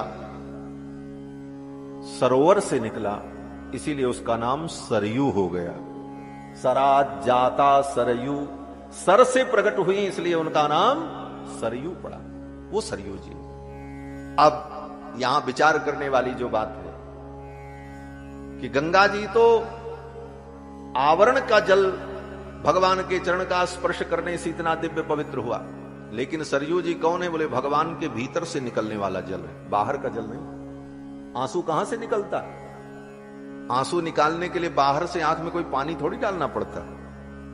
सरोवर से निकला, इसीलिए उसका नाम सरयू हो गया। सरा जाता सरयू, सर से प्रकट हुई इसलिए उनका नाम सरयू पड़ा, वो सरयू जी। अब यहां विचार करने वाली जो बात है कि गंगा जी तो आवरण का जल भगवान के चरण का स्पर्श करने से इतना दिव्य पवित्र हुआ, लेकिन सरयू जी कौन है, बोले भगवान के भीतर से निकलने वाला जल है, बाहर का जल नहीं। आंसू कहां से निकलता, आंसू निकालने के लिए बाहर से आंख में कोई पानी थोड़ी डालना पड़ता,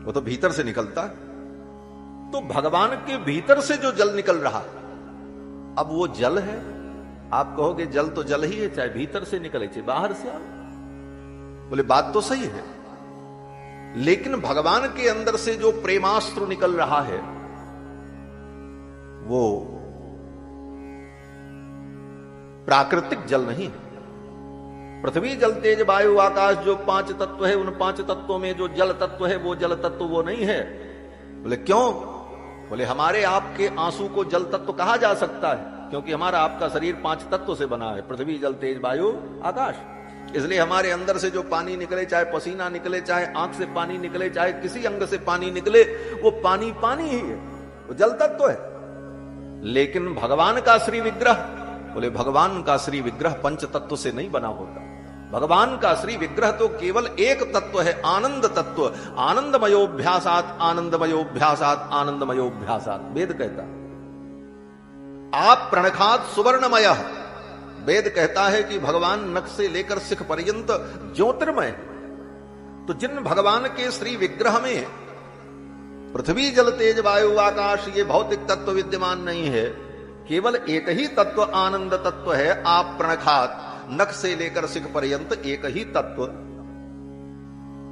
वो तो भीतर से निकलता। तो भगवान के भीतर से जो जल निकल रहा, अब वो जल है। आप कहोगे जल तो जल ही है, चाहे भीतर से निकले चाहे बाहर से आए। बोले बात तो सही है, लेकिन भगवान के अंदर से जो प्रेमास्त्र निकल रहा है वो प्राकृतिक जल नहीं है। पृथ्वी जल तेज वायु आकाश जो 5 तत्व है, उन 5 तत्वों में जो जल तत्व है वो जल तत्व वो नहीं है। बोले क्यों? बोले हमारे आपके आंसू को जल तत्व कहा जा सकता है, क्योंकि हमारा आपका शरीर 5 तत्वों से बना है, पृथ्वी जल तेज वायु आकाश। इसलिए हमारे अंदर से जो पानी निकले, चाहे पसीना निकले, चाहे आंख से पानी निकले, चाहे किसी अंग से पानी निकले, वो पानी पानी ही है, वो जल तत्व है। लेकिन भगवान का श्री विग्रह, बोले भगवान का श्री विग्रह पंच तत्व से नहीं बना होता। भगवान का श्री विग्रह तो केवल एक तत्व है, आनंद तत्व। आनंदमयोभ्यासात आनंदमयोभ्यासात आनंदमयोभ्यासात, वेद कहता। आप प्रणखात सुवर्णमय, वेद कहता है कि भगवान नख से लेकर शिख पर्यंत ज्योतिर्मय। तो जिन भगवान के श्री विग्रह में पृथ्वी जल तेज वायु आकाश ये भौतिक तत्व विद्यमान नहीं है, केवल एक ही तत्व आनंद तत्व है। आप प्रणखात, नख से लेकर शिख पर्यंत एक ही तत्व।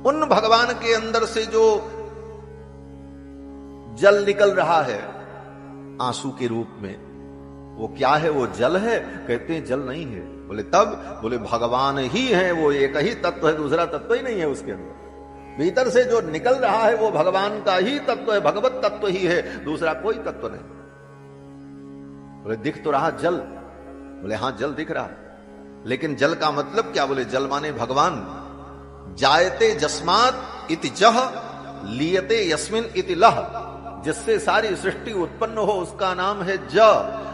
उन भगवान के अंदर से जो जल निकल रहा है आंसू के रूप में, वो क्या है? वो जल है? कहते हैं जल नहीं है। बोले तब? बोले भगवान ही है, वो एक ही तत्व है, दूसरा तत्व ही नहीं है उसके अंदर। भीतर से जो निकल रहा है वो भगवान का ही तत्व है, भगवत तत्व ही है, दूसरा कोई तत्व नहीं। बोले दिख तो रहा जल। बोले हां जल दिख रहा, लेकिन जल का मतलब क्या? बोले जल माने भगवान। जायते जस्मात इति जह, लियते यस्मिन इति लह। जिससे सारी सृष्टि उत्पन्न हो उसका नाम है ज,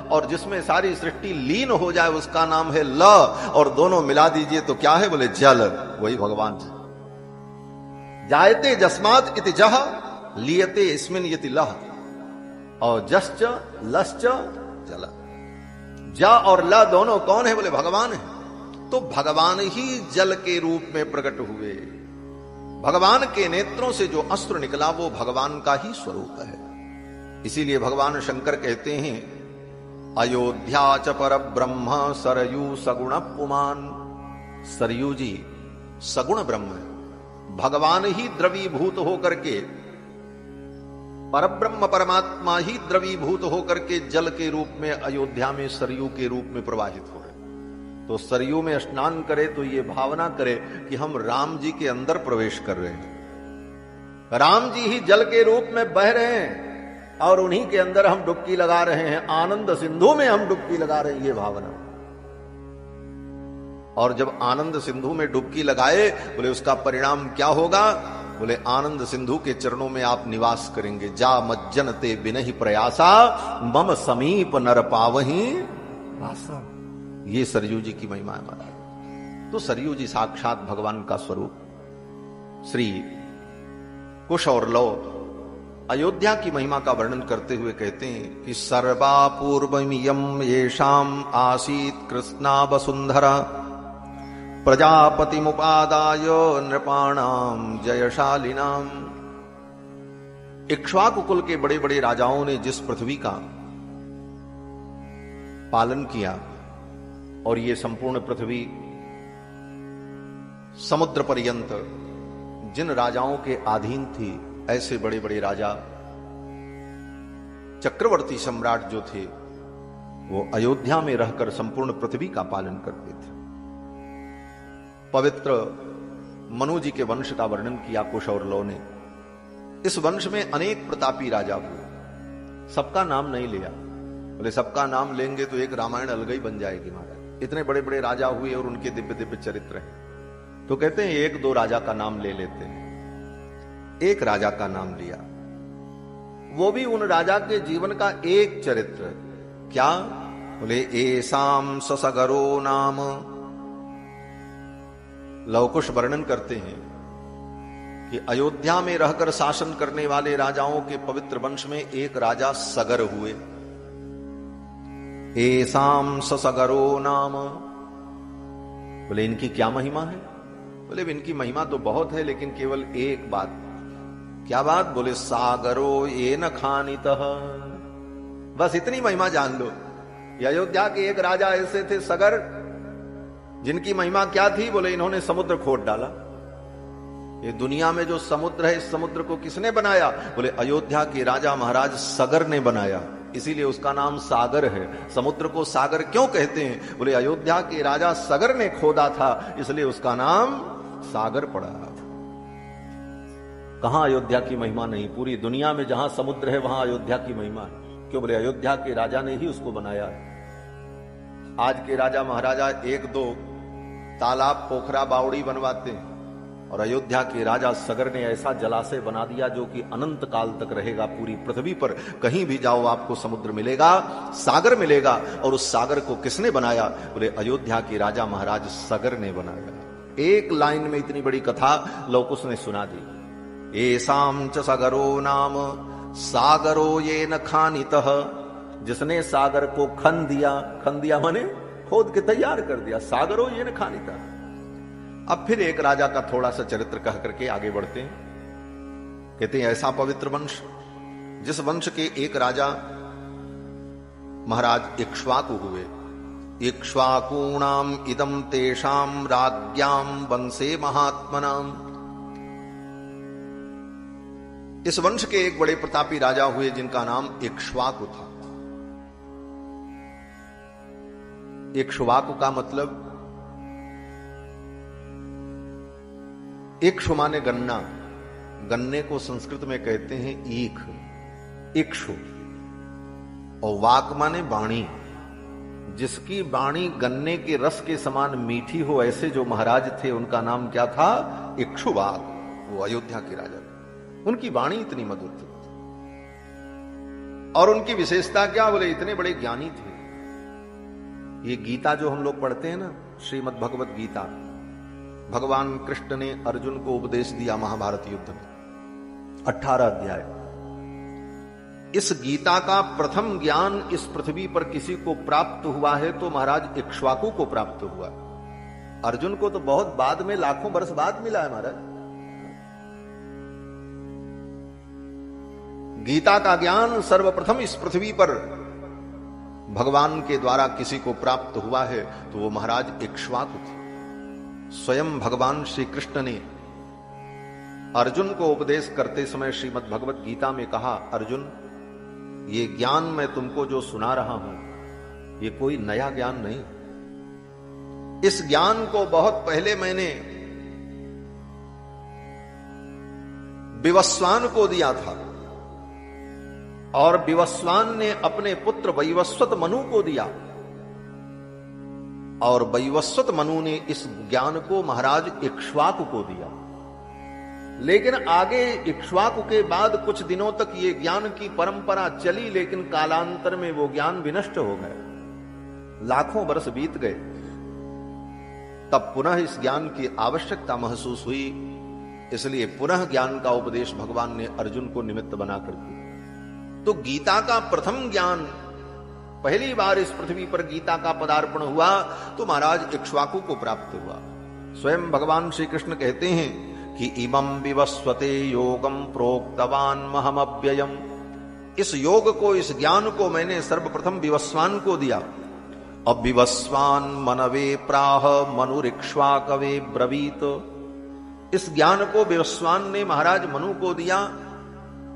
और जिसमें सारी सृष्टि लीन हो जाए उसका नाम है ल, और दोनों मिला दीजिए तो क्या है? बोले जल, वही भगवान। जायते जस्मात इति जह, लियते इस्मिन इति लह, और जश्च लश्च जल। जा और ल दोनों कौन है? बोले भगवान है। तो भगवान ही जल के रूप में प्रकट हुए। भगवान के नेत्रों से जो अस्त्र निकला वो भगवान का ही स्वरूप है। इसीलिए भगवान शंकर कहते हैं अयोध्या च पर ब्रह्म सरयू सगुण पुमान। सरयू जी सगुण ब्रह्म है, भगवान ही द्रवीभूत होकर के, परब्रह्म परमात्मा ही द्रवीभूत होकर के जल के रूप में अयोध्या में सरयू के रूप में प्रवाहित हो रहे। तो सरयू में स्नान करे तो ये भावना करे कि हम राम जी के अंदर प्रवेश कर रहे हैं। राम जी ही जल के रूप में बह रहे हैं और उन्हीं के अंदर हम डुबकी लगा रहे हैं, आनंद सिंधु में हम डुबकी लगा रहे हैं, ये भावना। और जब आनंद सिंधु में डुबकी लगाए, बोले उसका परिणाम क्या होगा? बोले आनंद सिंधु के चरणों में आप निवास करेंगे। जा मज्जन ते बिनहि प्रयासा, मम समीप नर पावही आसा। ये सरयू जी की महिमा है महाराज। तो सरयू जी साक्षात भगवान का स्वरूप। श्री कुश और लौ अयोध्या की महिमा का वर्णन करते हुए कहते हैं कि सर्वा पूर्वमियं येषाम आसीत कृष्णा वसुंधरा, प्रजापतिमुपादाय नृपाणाम जयशालिनाम। इक्ष्वाकु कुल के बड़े बड़े राजाओं ने जिस पृथ्वी का पालन किया, और ये संपूर्ण पृथ्वी समुद्र पर्यंत जिन राजाओं के अधीन थी, ऐसे बड़े बड़े राजा चक्रवर्ती सम्राट जो थे वो अयोध्या में रहकर संपूर्ण पृथ्वी का पालन करते थे। पवित्र मनु जी के वंश का वर्णन किया कुश और लौ ने। इस वंश में अनेक प्रतापी राजा हुए, सबका नाम नहीं लिया। बोले सबका नाम लेंगे तो एक रामायण अलग ही बन जाएगी महाराज। इतने बड़े बड़े राजा हुए और उनके दिव्य दिव्य चरित्र हैं। तो कहते हैं एक दो राजा का नाम ले लेते हैं। एक राजा का नाम लिया, वो भी उन राजा के जीवन का एक चरित्र। क्या? बोले एसाम ससगरो नाम। लवकुश वर्णन करते हैं कि अयोध्या में रहकर शासन करने वाले राजाओं के पवित्र वंश में एक राजा सगर हुए। एसाम ससगरो नाम। बोले इनकी क्या महिमा है? बोले इनकी महिमा तो बहुत है, लेकिन केवल एक बात, क्या बात? बोले सागरो ये न खानितः। बस इतनी महिमा जान लो। ये अयोध्या के एक राजा ऐसे थे सगर, जिनकी महिमा क्या थी? बोले इन्होंने समुद्र खोद डाला। ये दुनिया में जो समुद्र है, इस समुद्र को किसने बनाया? बोले अयोध्या के राजा महाराज सगर ने बनाया, इसीलिए उसका नाम सागर है। समुद्र को सागर क्यों कहते हैं? बोले अयोध्या के राजा सगर ने खोदा था, इसलिए उसका नाम सागर पड़ा। कहां अयोध्या की महिमा नहीं? पूरी दुनिया में जहां समुद्र है वहां अयोध्या की महिमा है। क्यों? बोले अयोध्या के राजा ने ही उसको बनाया है। आज के राजा महाराजा एक दो तालाब, पोखरा, बावड़ी बनवाते हैं, और अयोध्या के राजा सगर ने ऐसा जलाशय बना दिया जो कि अनंत काल तक रहेगा पूरी पृथ्वी पर। कहीं भी जाओ आपको समुद्र मिलेगा, सागर मिलेगा। और उस सागर को किसने बनाया? बोले अयोध्या के राजा महाराज सगर ने बनाया। एक लाइन में इतनी बड़ी कथा लौकुश ने सुना दी। एसाम च सगरो नाम सागरो ये न खानितः। जिसने सागर को खन दिया माने खोद के तैयार कर दिया। सागरो ये न खानितः। अब फिर एक राजा का थोड़ा सा चरित्र कह करके आगे बढ़ते हैं। कहते हैं ऐसा पवित्र वंश, जिस वंश के एक राजा महाराज इक्ष्वाकु हुए। इक्ष्वाकूणाम इदम तेषाम राज्ञाम वंशे महात्मनाम। इस वंश के एक बड़े प्रतापी राजा हुए जिनका नाम इक्ष्वाकु था। इक्ष्वाकु का मतलब, इक्ष्व माने गन्ना, गन्ने को संस्कृत में कहते हैं ईख, इक्ष्व। और वाक माने वाणी, जिसकी वाणी गन्ने के रस के समान मीठी हो, ऐसे जो महाराज थे उनका नाम क्या था? इक्ष्वाक। वो अयोध्या के राजा थे। उनकी वाणी इतनी मधुर थी। और उनकी विशेषता क्या? बोले इतने बड़े ज्ञानी थे। ये गीता जो हम लोग पढ़ते हैं ना, श्रीमद् भगवत गीता, भगवान कृष्ण ने अर्जुन को उपदेश दिया महाभारत युद्ध में, 18 अध्याय। इस गीता का प्रथम ज्ञान इस पृथ्वी पर किसी को प्राप्त हुआ है तो महाराज इक्ष्वाकु को प्राप्त हुआ। अर्जुन को तो बहुत बाद में, लाखों वर्ष बाद मिला है महाराज। गीता का ज्ञान सर्वप्रथम इस पृथ्वी पर भगवान के द्वारा किसी को प्राप्त हुआ है तो वो महाराज इक्ष्वाकु थे। स्वयं भगवान श्री कृष्ण ने अर्जुन को उपदेश करते समय श्रीमद् भगवत गीता में कहा, अर्जुन ये ज्ञान मैं तुमको जो सुना रहा हूं ये कोई नया ज्ञान नहीं। इस ज्ञान को बहुत पहले मैंने विवस्वान को दिया था, और विवस्वान ने अपने पुत्र वैवस्वत मनु को दिया, और वैवस्वत मनु ने इस ज्ञान को महाराज इक्ष्वाकु को दिया। लेकिन आगे इक्ष्वाकु के बाद कुछ दिनों तक ये ज्ञान की परंपरा चली, लेकिन कालांतर में वो ज्ञान विनष्ट हो गए। लाखों वर्ष बीत गए, तब पुनः इस ज्ञान की आवश्यकता महसूस हुई, इसलिए पुनः ज्ञान का उपदेश भगवान ने अर्जुन को निमित्त बनाकर किया। तो गीता का प्रथम ज्ञान, पहली बार इस पृथ्वी पर गीता का पदार्पण हुआ तो महाराज इक्ष्वाकु को प्राप्त हुआ। स्वयं भगवान श्री कृष्ण कहते हैं कि इमं विवस्वते योगम प्रोक्तवान महमव्ययम। इस योग को, इस ज्ञान को मैंने सर्वप्रथम विवस्वान को दिया। अब विवस्वान मनवे प्राह मनुरिक्ष्वाकवे ब्रवीत। इस ज्ञान को विवस्वान ने महाराज मनु को दिया,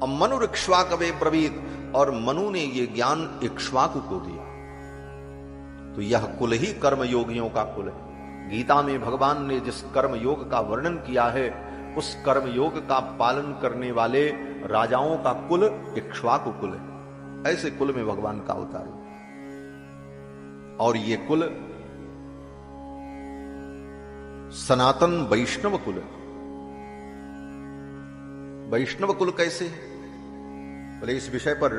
और मनु इक्ष्वाकवे ब्रवीत, और मनु ने ये ज्ञान इक्ष्वाकु को दिया। तो यह कुल ही कर्म योगियों का कुल है। गीता में भगवान ने जिस कर्म योग का वर्णन किया है, उस कर्म योग का पालन करने वाले राजाओं का कुल इक्ष्वाकु कुल है। ऐसे कुल में भगवान का अवतार है। और ये कुल सनातन वैष्णव कुल है। वैष्णव कुल कैसे है? बोले इस विषय पर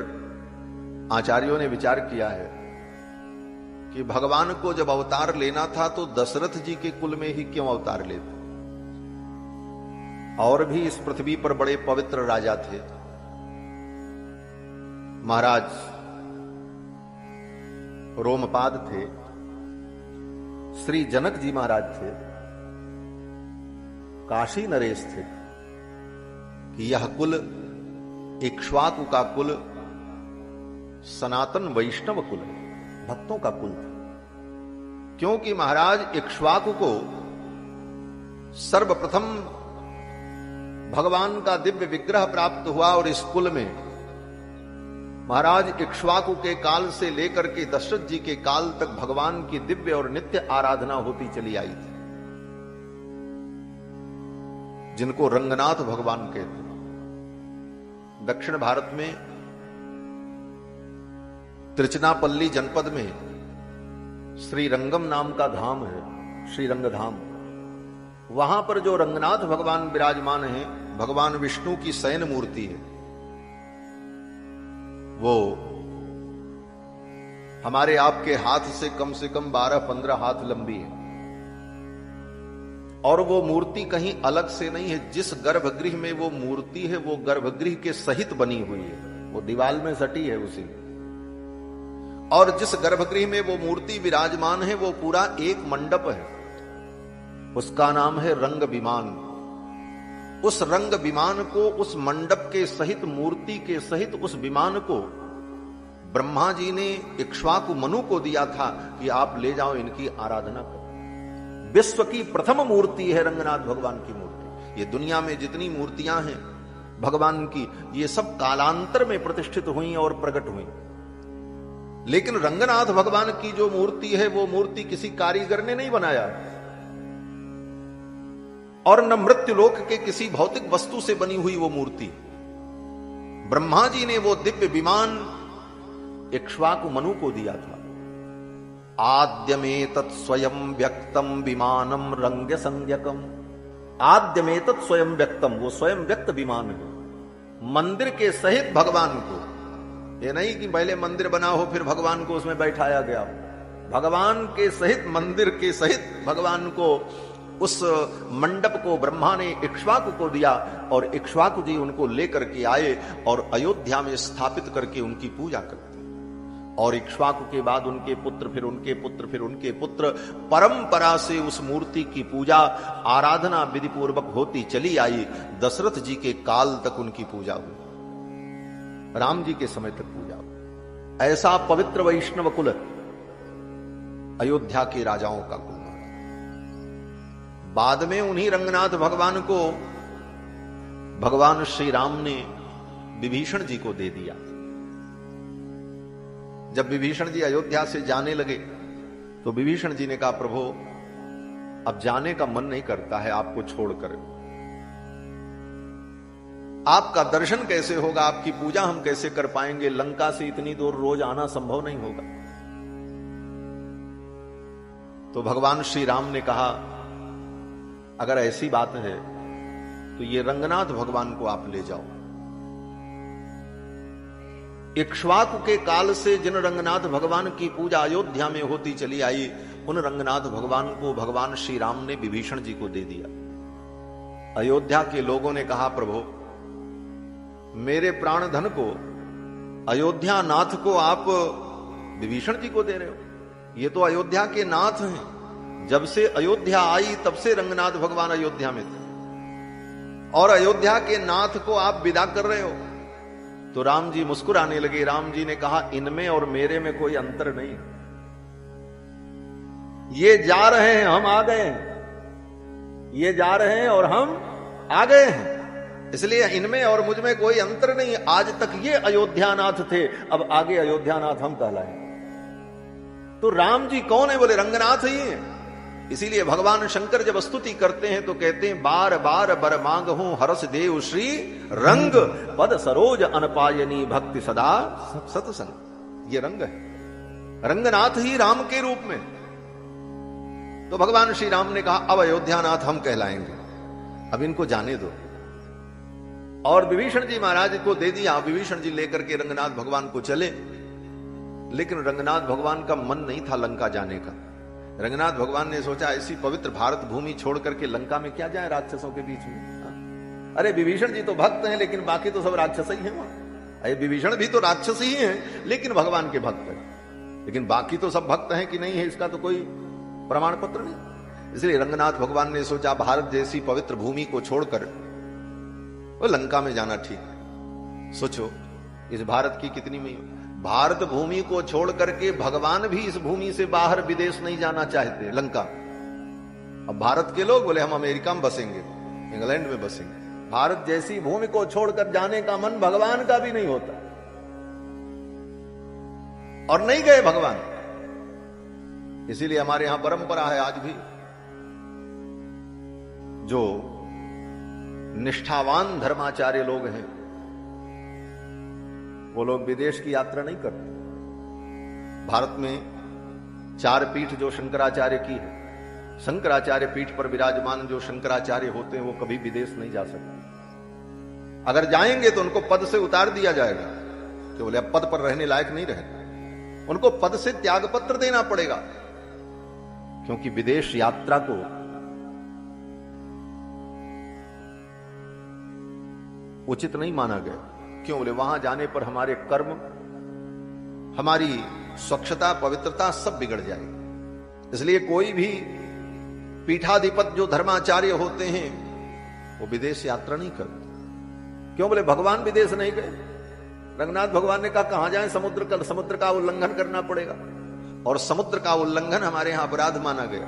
आचार्यों ने विचार किया है कि भगवान को जब अवतार लेना था तो दशरथ जी के कुल में ही क्यों अवतार लेते? और भी इस पृथ्वी पर बड़े पवित्र राजा थे। महाराज रोमपाद थे, श्री जनक जी महाराज थे, काशी नरेश थे, यह कुल इक्ष्वाकु का कुल सनातन वैष्णव कुल है, भक्तों का कुल था। क्योंकि महाराज इक्ष्वाकु को सर्वप्रथम भगवान का दिव्य विग्रह प्राप्त हुआ और इस कुल में महाराज इक्ष्वाकु के काल से लेकर के दशरथ जी के काल तक भगवान की दिव्य और नित्य आराधना होती चली आई थी, जिनको रंगनाथ भगवान कहते हैं। दक्षिण भारत में तिरुचिनापल्ली जनपद में श्रीरंगम नाम का धाम है, श्रीरंग धाम। वहां पर जो रंगनाथ भगवान विराजमान है, भगवान विष्णु की शयन मूर्ति है, वो हमारे आपके हाथ से कम 12-15 हाथ लंबी है। और वो मूर्ति कहीं अलग से नहीं है, जिस गर्भगृह में वो मूर्ति है वो गर्भगृह के सहित बनी हुई है, वो दीवाल में सटी है उसी। और जिस गर्भगृह में वो मूर्ति विराजमान है वो पूरा एक मंडप है, उसका नाम है रंग विमान। उस रंग विमान को, उस मंडप के सहित, मूर्ति के सहित उस विमान को ब्रह्मा जी ने इक्ष्वाकु मनु को दिया था कि आप ले जाओ, इनकी आराधना करो। विश्व की प्रथम मूर्ति है रंगनाथ भगवान की मूर्ति। ये दुनिया में जितनी मूर्तियां हैं भगवान की, ये सब कालांतर में प्रतिष्ठित हुई और प्रकट हुई, लेकिन रंगनाथ भगवान की जो मूर्ति है वो मूर्ति किसी कारीगर ने नहीं बनाया और न मृत्युलोक के किसी भौतिक वस्तु से बनी हुई वो मूर्ति। ब्रह्मा जी ने वो दिव्य विमान इक्ष्वाकु मनु को दिया था। आद्यमेतत् स्वयं व्यक्तम विमानम रंग संज्ञकम। आद्यमेतत् स्वयं व्यक्तम, वो स्वयं व्यक्त विमान है, मंदिर के सहित भगवान को। ये नहीं कि पहले मंदिर बना हो फिर भगवान को उसमें बैठाया गया हो। भगवान के सहित, मंदिर के सहित भगवान को, उस मंडप को ब्रह्मा ने इक्ष्वाकु को दिया और इक्ष्वाकु जी उनको लेकर के आए और अयोध्या में स्थापित करके उनकी पूजा करते। और इक्ष्वाकु के बाद उनके पुत्र, फिर उनके पुत्र, फिर उनके पुत्र, परंपरा से उस मूर्ति की पूजा, आराधना विधि पूर्वक होती चली आई। दशरथ जी के काल तक उनकी पूजा हुई, राम जी के समय तक पूजा हुई। ऐसा पवित्र वैष्णव कुल अयोध्या के राजाओं का कुल। बाद में उन्हीं रंगनाथ भगवान को भगवान श्री राम ने विभीषण जी को दे दिया। जब विभीषण जी अयोध्या से जाने लगे तो विभीषण जी ने कहा, प्रभु अब जाने का मन नहीं करता है आपको छोड़कर। आपका दर्शन कैसे होगा, आपकी पूजा हम कैसे कर पाएंगे, लंका से इतनी दूर रोज आना संभव नहीं होगा। तो भगवान श्री राम ने कहा, अगर ऐसी बात है तो ये रंगनाथ भगवान को आप ले जाओ। इक्ष्वाकु के काल से जिन रंगनाथ भगवान की पूजा अयोध्या में होती चली आई, उन रंगनाथ भगवान को भगवान श्री राम ने विभीषण जी को दे दिया। अयोध्या के लोगों ने कहा, प्रभु मेरे प्राण धन को, अयोध्या नाथ को आप विभीषण जी को दे रहे हो? ये तो अयोध्या के नाथ हैं। जब से अयोध्या आई तब से रंगनाथ भगवान अयोध्या में थे, और अयोध्या के नाथ को आप विदा कर रहे हो। तो राम जी मुस्कुराने लगे। राम जी ने कहा, इनमें और मेरे में कोई अंतर नहीं। ये जा रहे हैं, हम आ गए हैं। ये जा रहे हैं और हम आ गए हैं, इसलिए इनमें और मुझ में कोई अंतर नहीं। आज तक ये अयोध्यानाथ थे, अब आगे अयोध्यानाथ हम कहलाएं। तो राम जी कौन है? बोले रंगनाथ ही है। इसीलिए भगवान शंकर जब स्तुति करते हैं तो कहते हैं, बार बार बर मांग हूं हरस देव श्री रंग, पद सरोज अनपायनी भक्ति सदा सतसंग। ये रंग है, रंगनाथ ही राम के रूप में। तो भगवान श्री राम ने कहा, अब अयोध्यानाथ हम कहलाएंगे, अब इनको जाने दो। और विभीषण जी महाराज को दे दिया। विभीषण जी लेकर के रंगनाथ भगवान को चले, लेकिन रंगनाथ भगवान का मन नहीं था लंका जाने का। रंगनाथ भगवान ने सोचा, ऐसी पवित्र भारत भूमि छोड़ करके लंका में क्या जाए राक्षसों के बीच में। अरे विभीषण जी तो भक्त हैं, लेकिन बाकी तो सब राक्षस ही हैं वहां। अरे विभीषण भी तो राक्षस ही हैं, लेकिन भगवान के भक्त हैं। लेकिन बाकी तो सब भक्त हैं कि नहीं है, इसका तो कोई प्रमाण पत्र नहीं। इसलिए रंगनाथ भगवान ने सोचा, भारत जैसी पवित्र भूमि को छोड़कर वो लंका में जाना ठीक है। सोचो इस भारत की कितनी महिमा। भारत भूमि को छोड़ करके भगवान भी इस भूमि से बाहर विदेश नहीं जाना चाहते, लंका। अब भारत के लोग बोले हम अमेरिका में बसेंगे, इंग्लैंड में बसेंगे। भारत जैसी भूमि को छोड़कर जाने का मन भगवान का भी नहीं होता, और नहीं गए भगवान। इसीलिए हमारे यहां परंपरा है आज भी, जो निष्ठावान धर्माचार्य लोग हैं वो लोग विदेश की यात्रा नहीं करते। भारत में 4 पीठ जो शंकराचार्य की है, शंकराचार्य पीठ पर विराजमान जो शंकराचार्य होते हैं वो कभी विदेश नहीं जा सकते। अगर जाएंगे तो उनको पद से उतार दिया जाएगा कि बोले अब पद पर रहने लायक नहीं रहे, उनको पद से त्याग पत्र देना पड़ेगा, क्योंकि विदेश यात्रा को उचित नहीं माना गया। क्यों बोले वहां जाने पर हमारे कर्म, हमारी स्वच्छता, पवित्रता सब बिगड़ जाएगी। इसलिए कोई भी पीठाधिपति जो धर्माचार्य होते हैं वो विदेश यात्रा नहीं करते। क्यों बोले भगवान विदेश नहीं गए। रंगनाथ भगवान ने कहा कहां जाए, समुद्र का उल्लंघन करना पड़ेगा, और समुद्र का उल्लंघन हमारे यहां अपराध माना गया।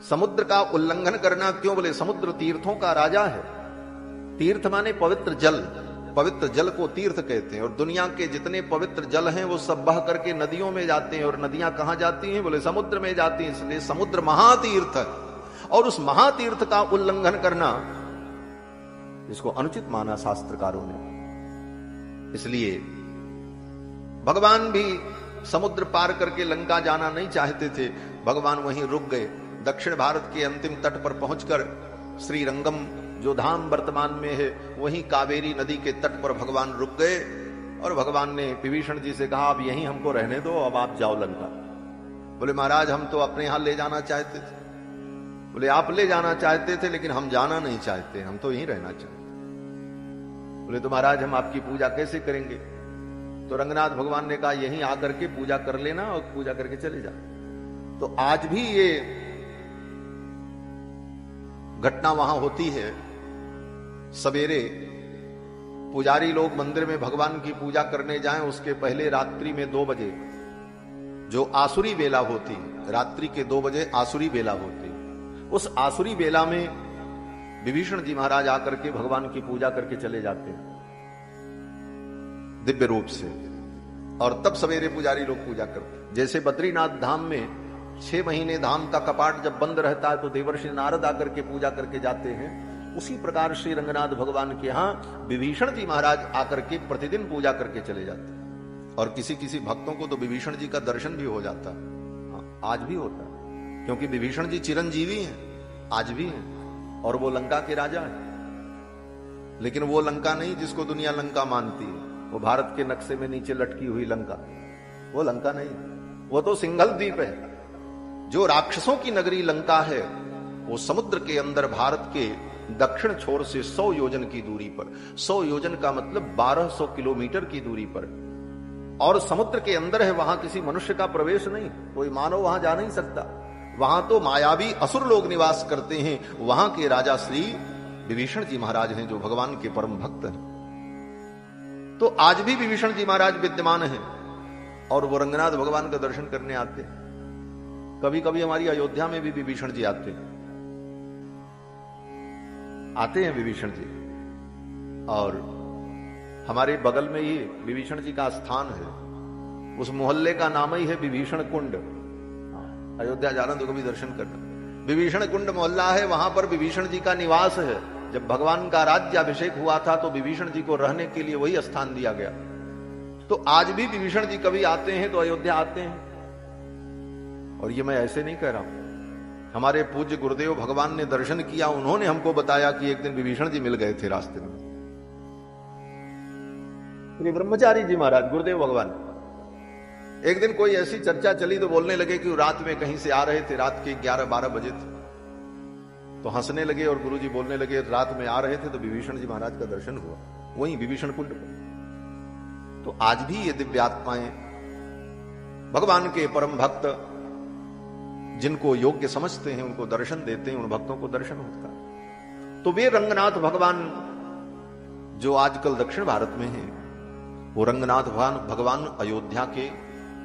समुद्र का उल्लंघन करना, क्यों बोले समुद्र तीर्थों का राजा है। तीर्थ माने पवित्र जल, पवित्र जल को तीर्थ कहते हैं। और दुनिया के जितने पवित्र जल हैं वो सब बह करके नदियों में जाते हैं, और नदियां कहां जाती हैं, बोले समुद्र में जाती हैं। इसलिए समुद्र महातीर्थ है, और उस महातीर्थ का उल्लंघन करना इसको अनुचित माना शास्त्रकारों ने। इसलिए भगवान भी समुद्र पार करके लंका जाना नहीं चाहते थे, भगवान वहीं रुक गए। दक्षिण भारत के अंतिम तट पर पहुंचकर श्रीरंगम जो धाम वर्तमान में है, वहीं कावेरी नदी के तट पर भगवान रुक गए, और भगवान ने विभीषण जी से कहा अब यहीं हमको रहने दो, अब आप जाओ लंका। बोले महाराज हम तो अपने यहां ले जाना चाहते थे। बोले आप ले जाना चाहते थे लेकिन हम जाना नहीं चाहते, हम तो यहीं रहना चाहते। बोले तो महाराज हम आपकी पूजा कैसे करेंगे। तो रंगनाथ भगवान ने कहा यहीं आकर के पूजा कर लेना और पूजा करके चले जा। तो आज भी ये घटना वहां होती है। सवेरे पुजारी लोग मंदिर में भगवान की पूजा करने जाएं, उसके पहले रात्रि में 2 बजे जो आसुरी बेला होती है, रात्रि के 2 बजे आसुरी बेला होती है। उस आसुरी बेला में विभीषण जी महाराज आकर के भगवान की पूजा करके चले जाते हैं दिव्य रूप से, और तब सवेरे पुजारी लोग पूजा करते हैं। जैसे बद्रीनाथ धाम में 6 महीने धाम का कपाट जब बंद रहता है तो देवर्षि नारद आकर के पूजा करके जाते हैं, उसी प्रकार श्री रंगनाथ भगवान के यहां विभीषण जी महाराज आकर के प्रतिदिन पूजा करके चले जाते हैं। और किसी किसी भक्तों को तो विभीषण जी का दर्शन भी हो जाता है। हाँ, आज भी होता है, क्योंकि विभीषण जी चिरंजीवी हैं, आज भी हैं, और वो लंका के राजा हैं। लेकिन वो लंका नहीं जिसको दुनिया लंका मानती है, वो भारत के नक्शे में नीचे लटकी हुई लंका, वो लंका नहीं, वो तो सिंघल द्वीप है। जो राक्षसों की नगरी लंका है वो समुद्र के अंदर भारत के दक्षिण छोर से 100 योजन की दूरी पर, 100 योजन का मतलब 1200 किलोमीटर की दूरी पर, और समुद्र के अंदर है। वहां किसी मनुष्य का प्रवेश नहीं, कोई मानव वहां जा नहीं सकता। वहां तो मायावी असुर लोग निवास करते हैं। वहां के राजा श्री विभीषण जी महाराज हैं जो भगवान के परम भक्त हैं। तो आज भी विभीषण जी महाराज विद्यमान हैं और वो रंगनाथ भगवान का दर्शन करने आते हैं। कभी कभी हमारी अयोध्या में भी विभीषण जी आते हैं विभीषण जी, और हमारे बगल में ही विभीषण जी का स्थान है। उस मोहल्ले का नाम ही है विभीषण कुंड। अयोध्या जाना तो कभी दर्शन करना। विभीषण कुंड मोहल्ला है, वहां पर विभीषण जी का निवास है। जब भगवान का राज्याभिषेक हुआ था तो विभीषण जी को रहने के लिए वही स्थान दिया गया। तो आज भी विभीषण जी कभी आते हैं तो अयोध्या आते हैं। और ये मैं ऐसे नहीं कह रहा हूं, हमारे पूज्य गुरुदेव भगवान ने दर्शन किया, उन्होंने हमको बताया कि एक दिन विभीषण जी मिल गए थे रास्ते में। श्री ब्रह्मचारी जी महाराज गुरुदेव भगवान, एक दिन कोई ऐसी चर्चा चली तो बोलने लगे कि रात में कहीं से आ रहे थे, रात के 11-12 बजे थे। तो हंसने लगे और गुरुजी बोलने लगे रात में आ रहे थे तो विभीषण जी महाराज का दर्शन हुआ वहीं विभीषण कुंड पर। तो आज भी ये दिव्य आत्माएं भगवान के परम भक्त जिनको योग्य समझते हैं उनको दर्शन देते हैं, उन भक्तों को दर्शन होता है। तो वे रंगनाथ भगवान जो आजकल दक्षिण भारत में है, वो रंगनाथ भगवान अयोध्या के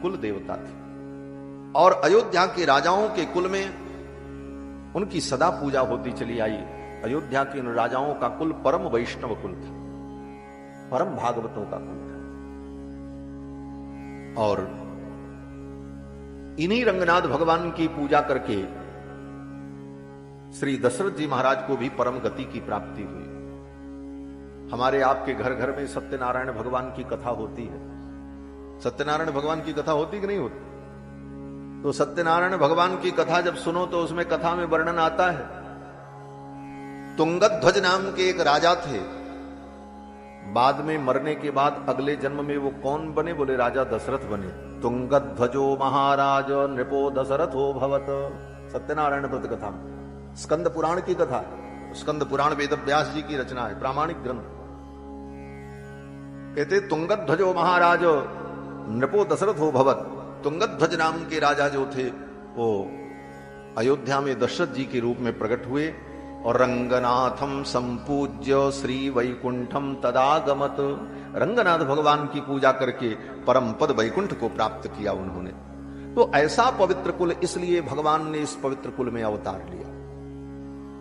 कुल देवता थे और अयोध्या के राजाओं के कुल में उनकी सदा पूजा होती चली आई। अयोध्या के उन राजाओं का कुल परम वैष्णव कुल था, परम भागवतों का कुल था। और इन्हीं रंगनाथ भगवान की पूजा करके श्री दशरथ जी महाराज को भी परम गति की प्राप्ति हुई। हमारे आपके घर घर में सत्यनारायण भगवान की कथा होती है। सत्यनारायण भगवान की कथा होती कि नहीं होती? तो सत्यनारायण भगवान की कथा जब सुनो तो उसमें कथा में वर्णन आता है, तुंगध्वज नाम के एक राजा थे, बाद में मरने के बाद अगले जन्म में वो कौन बने? बोले राजा दशरथ बने। तुंगध्वजो महाराज नृपो दशरथो भवत। सत्यनारायण व्रत कथा, स्कंद पुराण की कथा। स्कंद पुराण वेद व्यास जी की रचना है, प्रामाणिक ग्रंथ। कहते तुंगध्वजो महाराज नृपो दशरथो भवत। तुंगध्वज नाम के राजा जो थे वो अयोध्या में दशरथ जी के रूप में प्रकट हुए और रंगनाथम संपूज्य श्री वैकुंठम तदागमत। रंगनाथ भगवान की पूजा करके परम पद वैकुंठ को प्राप्त किया उन्होंने। तो ऐसा पवित्र कुल, इसलिए भगवान ने इस पवित्र कुल में अवतार लिया,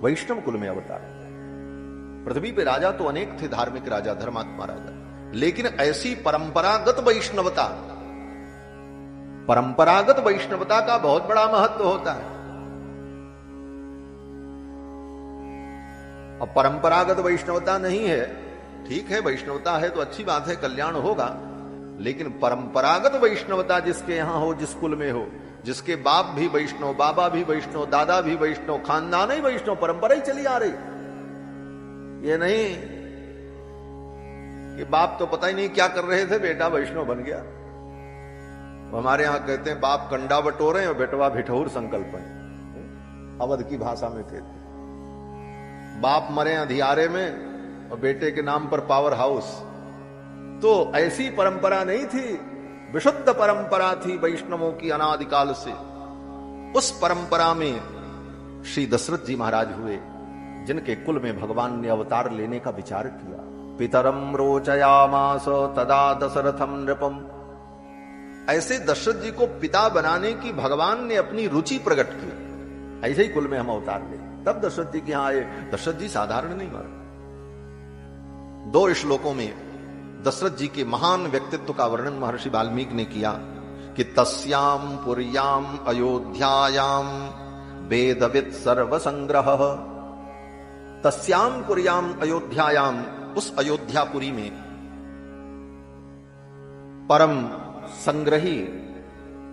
वैष्णव कुल में अवतार लिया। पृथ्वी पे राजा तो अनेक थे, धार्मिक राजा, धर्मात्मा राजा, लेकिन ऐसी परंपरागत वैष्णवता, परंपरागत वैष्णवता का बहुत बड़ा महत्व होता है। अब परंपरागत वैष्णवता नहीं है, ठीक है, वैष्णवता है तो अच्छी बात है, कल्याण होगा, लेकिन परंपरागत वैष्णवता जिसके यहां हो, जिस कुल में हो, जिसके बाप भी वैष्णव, बाबा भी वैष्णव, दादा भी वैष्णव, खानदान ही वैष्णव, परंपरा ही चली आ रही। ये नहीं कि बाप तो पता ही नहीं क्या कर रहे थे, बेटा वैष्णव बन गया। हमारे यहां कहते हैं बाप कंडा बटोरे और बेटवा भिठौर संकल्प है, अवध की भाषा में कहते हैं। बाप मरे अंधियारे में और बेटे के नाम पर पावर हाउस। तो ऐसी परंपरा नहीं थी, विशुद्ध परंपरा थी वैष्णवों की अनादिकाल से। उस परंपरा में श्री दशरथ जी महाराज हुए, जिनके कुल में भगवान ने अवतार लेने का विचार किया। पितरम रोचयामास तदा दशरथम नृपम। ऐसे दशरथ जी को पिता बनाने की भगवान ने अपनी रुचि प्रकट की। ऐसे ही कुल में हम अवतार ले, तब दशरथ जी के यहां आए। दशरथ जी साधारण नहीं मारे। 2 श्लोकों में दशरथ जी के महान व्यक्तित्व का वर्णन महर्षि वाल्मीकि ने किया कि तस्याम पुर्याम अयोध्यायाम वेदविद सर्व संग्रह। तस्याम पुर्याम अयोध्यायाम, उस अयोध्यापुरी में परम संग्रही,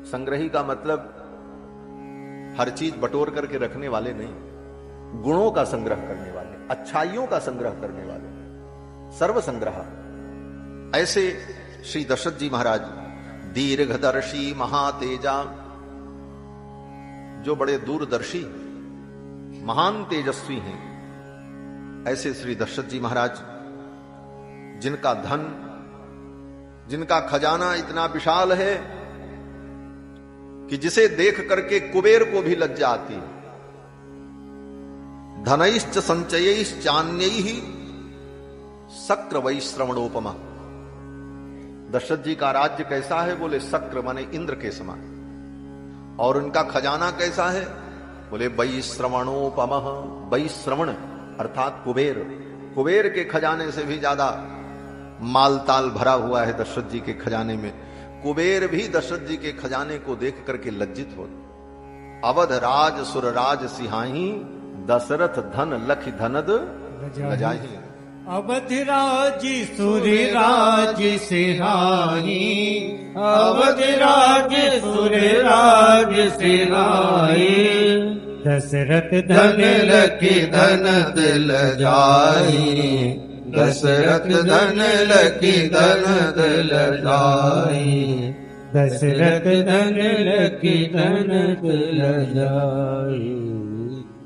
संग्रही का मतलब हर चीज बटोर करके रखने वाले नहीं, गुणों का संग्रह करने वाले, अच्छाइयों का संग्रह करने वाले, सर्व संग्रह। ऐसे श्री दशरथ जी महाराज दीर्घदर्शी महातेजा, जो बड़े दूरदर्शी महान तेजस्वी हैं, ऐसे श्री दशरथ जी महाराज, जिनका धन, जिनका खजाना इतना विशाल है कि जिसे देख करके कुबेर को भी लज्जा आती है। धनैश्च संचयैश्चान्यैः शक्र वैश्रवणोपमा। दशरथ जी का राज्य कैसा है? बोले शक्र माने इंद्र के समान। और उनका खजाना कैसा है? बोले वैश्रवणोपमः। वैश्रवण अर्थात कुबेर, कुबेर के खजाने से भी ज्यादा मालताल भरा हुआ है दशरथ जी के खजाने में। कुबेर भी दशरथ जी के खजाने को देख करके लज्जित हो। अवध राज सुर राज सिहाही, दशरथ धन लख धनद लजाही। अवध राज सुर राज सिहाही, अवध राज सुर राज सिहाही, दशरथ धन लखी धनद लजाई, दशरथ धन लखी धनद लजाई, दशरथ धन लखी धनद लजाई।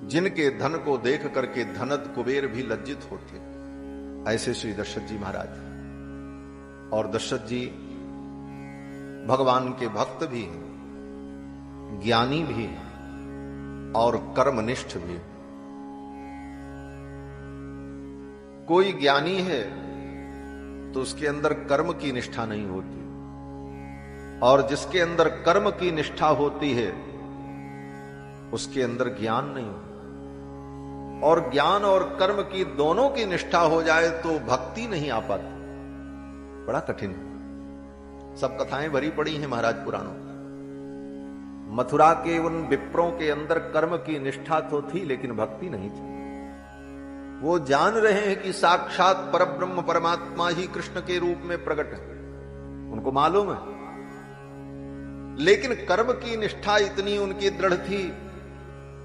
जिनके धन को देख करके धनद कुबेर भी लज्जित होते, ऐसे श्री दशरथ जी महाराज। और दशरथ जी भगवान के भक्त भी हैं, ज्ञानी भी हैं और कर्मनिष्ठ भी। कोई ज्ञानी है तो उसके अंदर कर्म की निष्ठा नहीं होती, और जिसके अंदर कर्म की निष्ठा होती है उसके अंदर ज्ञान नहीं होता। और ज्ञान और कर्म की दोनों की निष्ठा हो जाए तो भक्ति नहीं आ पाती, बड़ा कठिन। सब कथाएं भरी पड़ी हैं महाराज पुराणों। मथुरा के उन विप्रों के अंदर कर्म की निष्ठा तो थी लेकिन भक्ति नहीं थी। वो जान रहे हैं कि साक्षात परब्रह्म परमात्मा ही कृष्ण के रूप में प्रकट है, उनको मालूम है, लेकिन कर्म की निष्ठा इतनी उनकी दृढ़ थी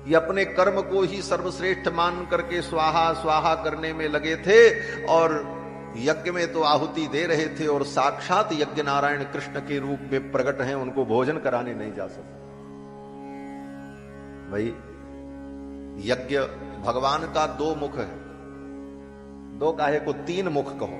कि अपने कर्म को ही सर्वश्रेष्ठ मान करके स्वाहा स्वाहा करने में लगे थे, और यज्ञ में तो आहुति दे रहे थे और साक्षात यज्ञ नारायण कृष्ण के रूप में प्रकट हैं, उनको भोजन कराने नहीं जा सकते। भाई यज्ञ भगवान का दो मुख है, दो काहे को तीन मुख कहो।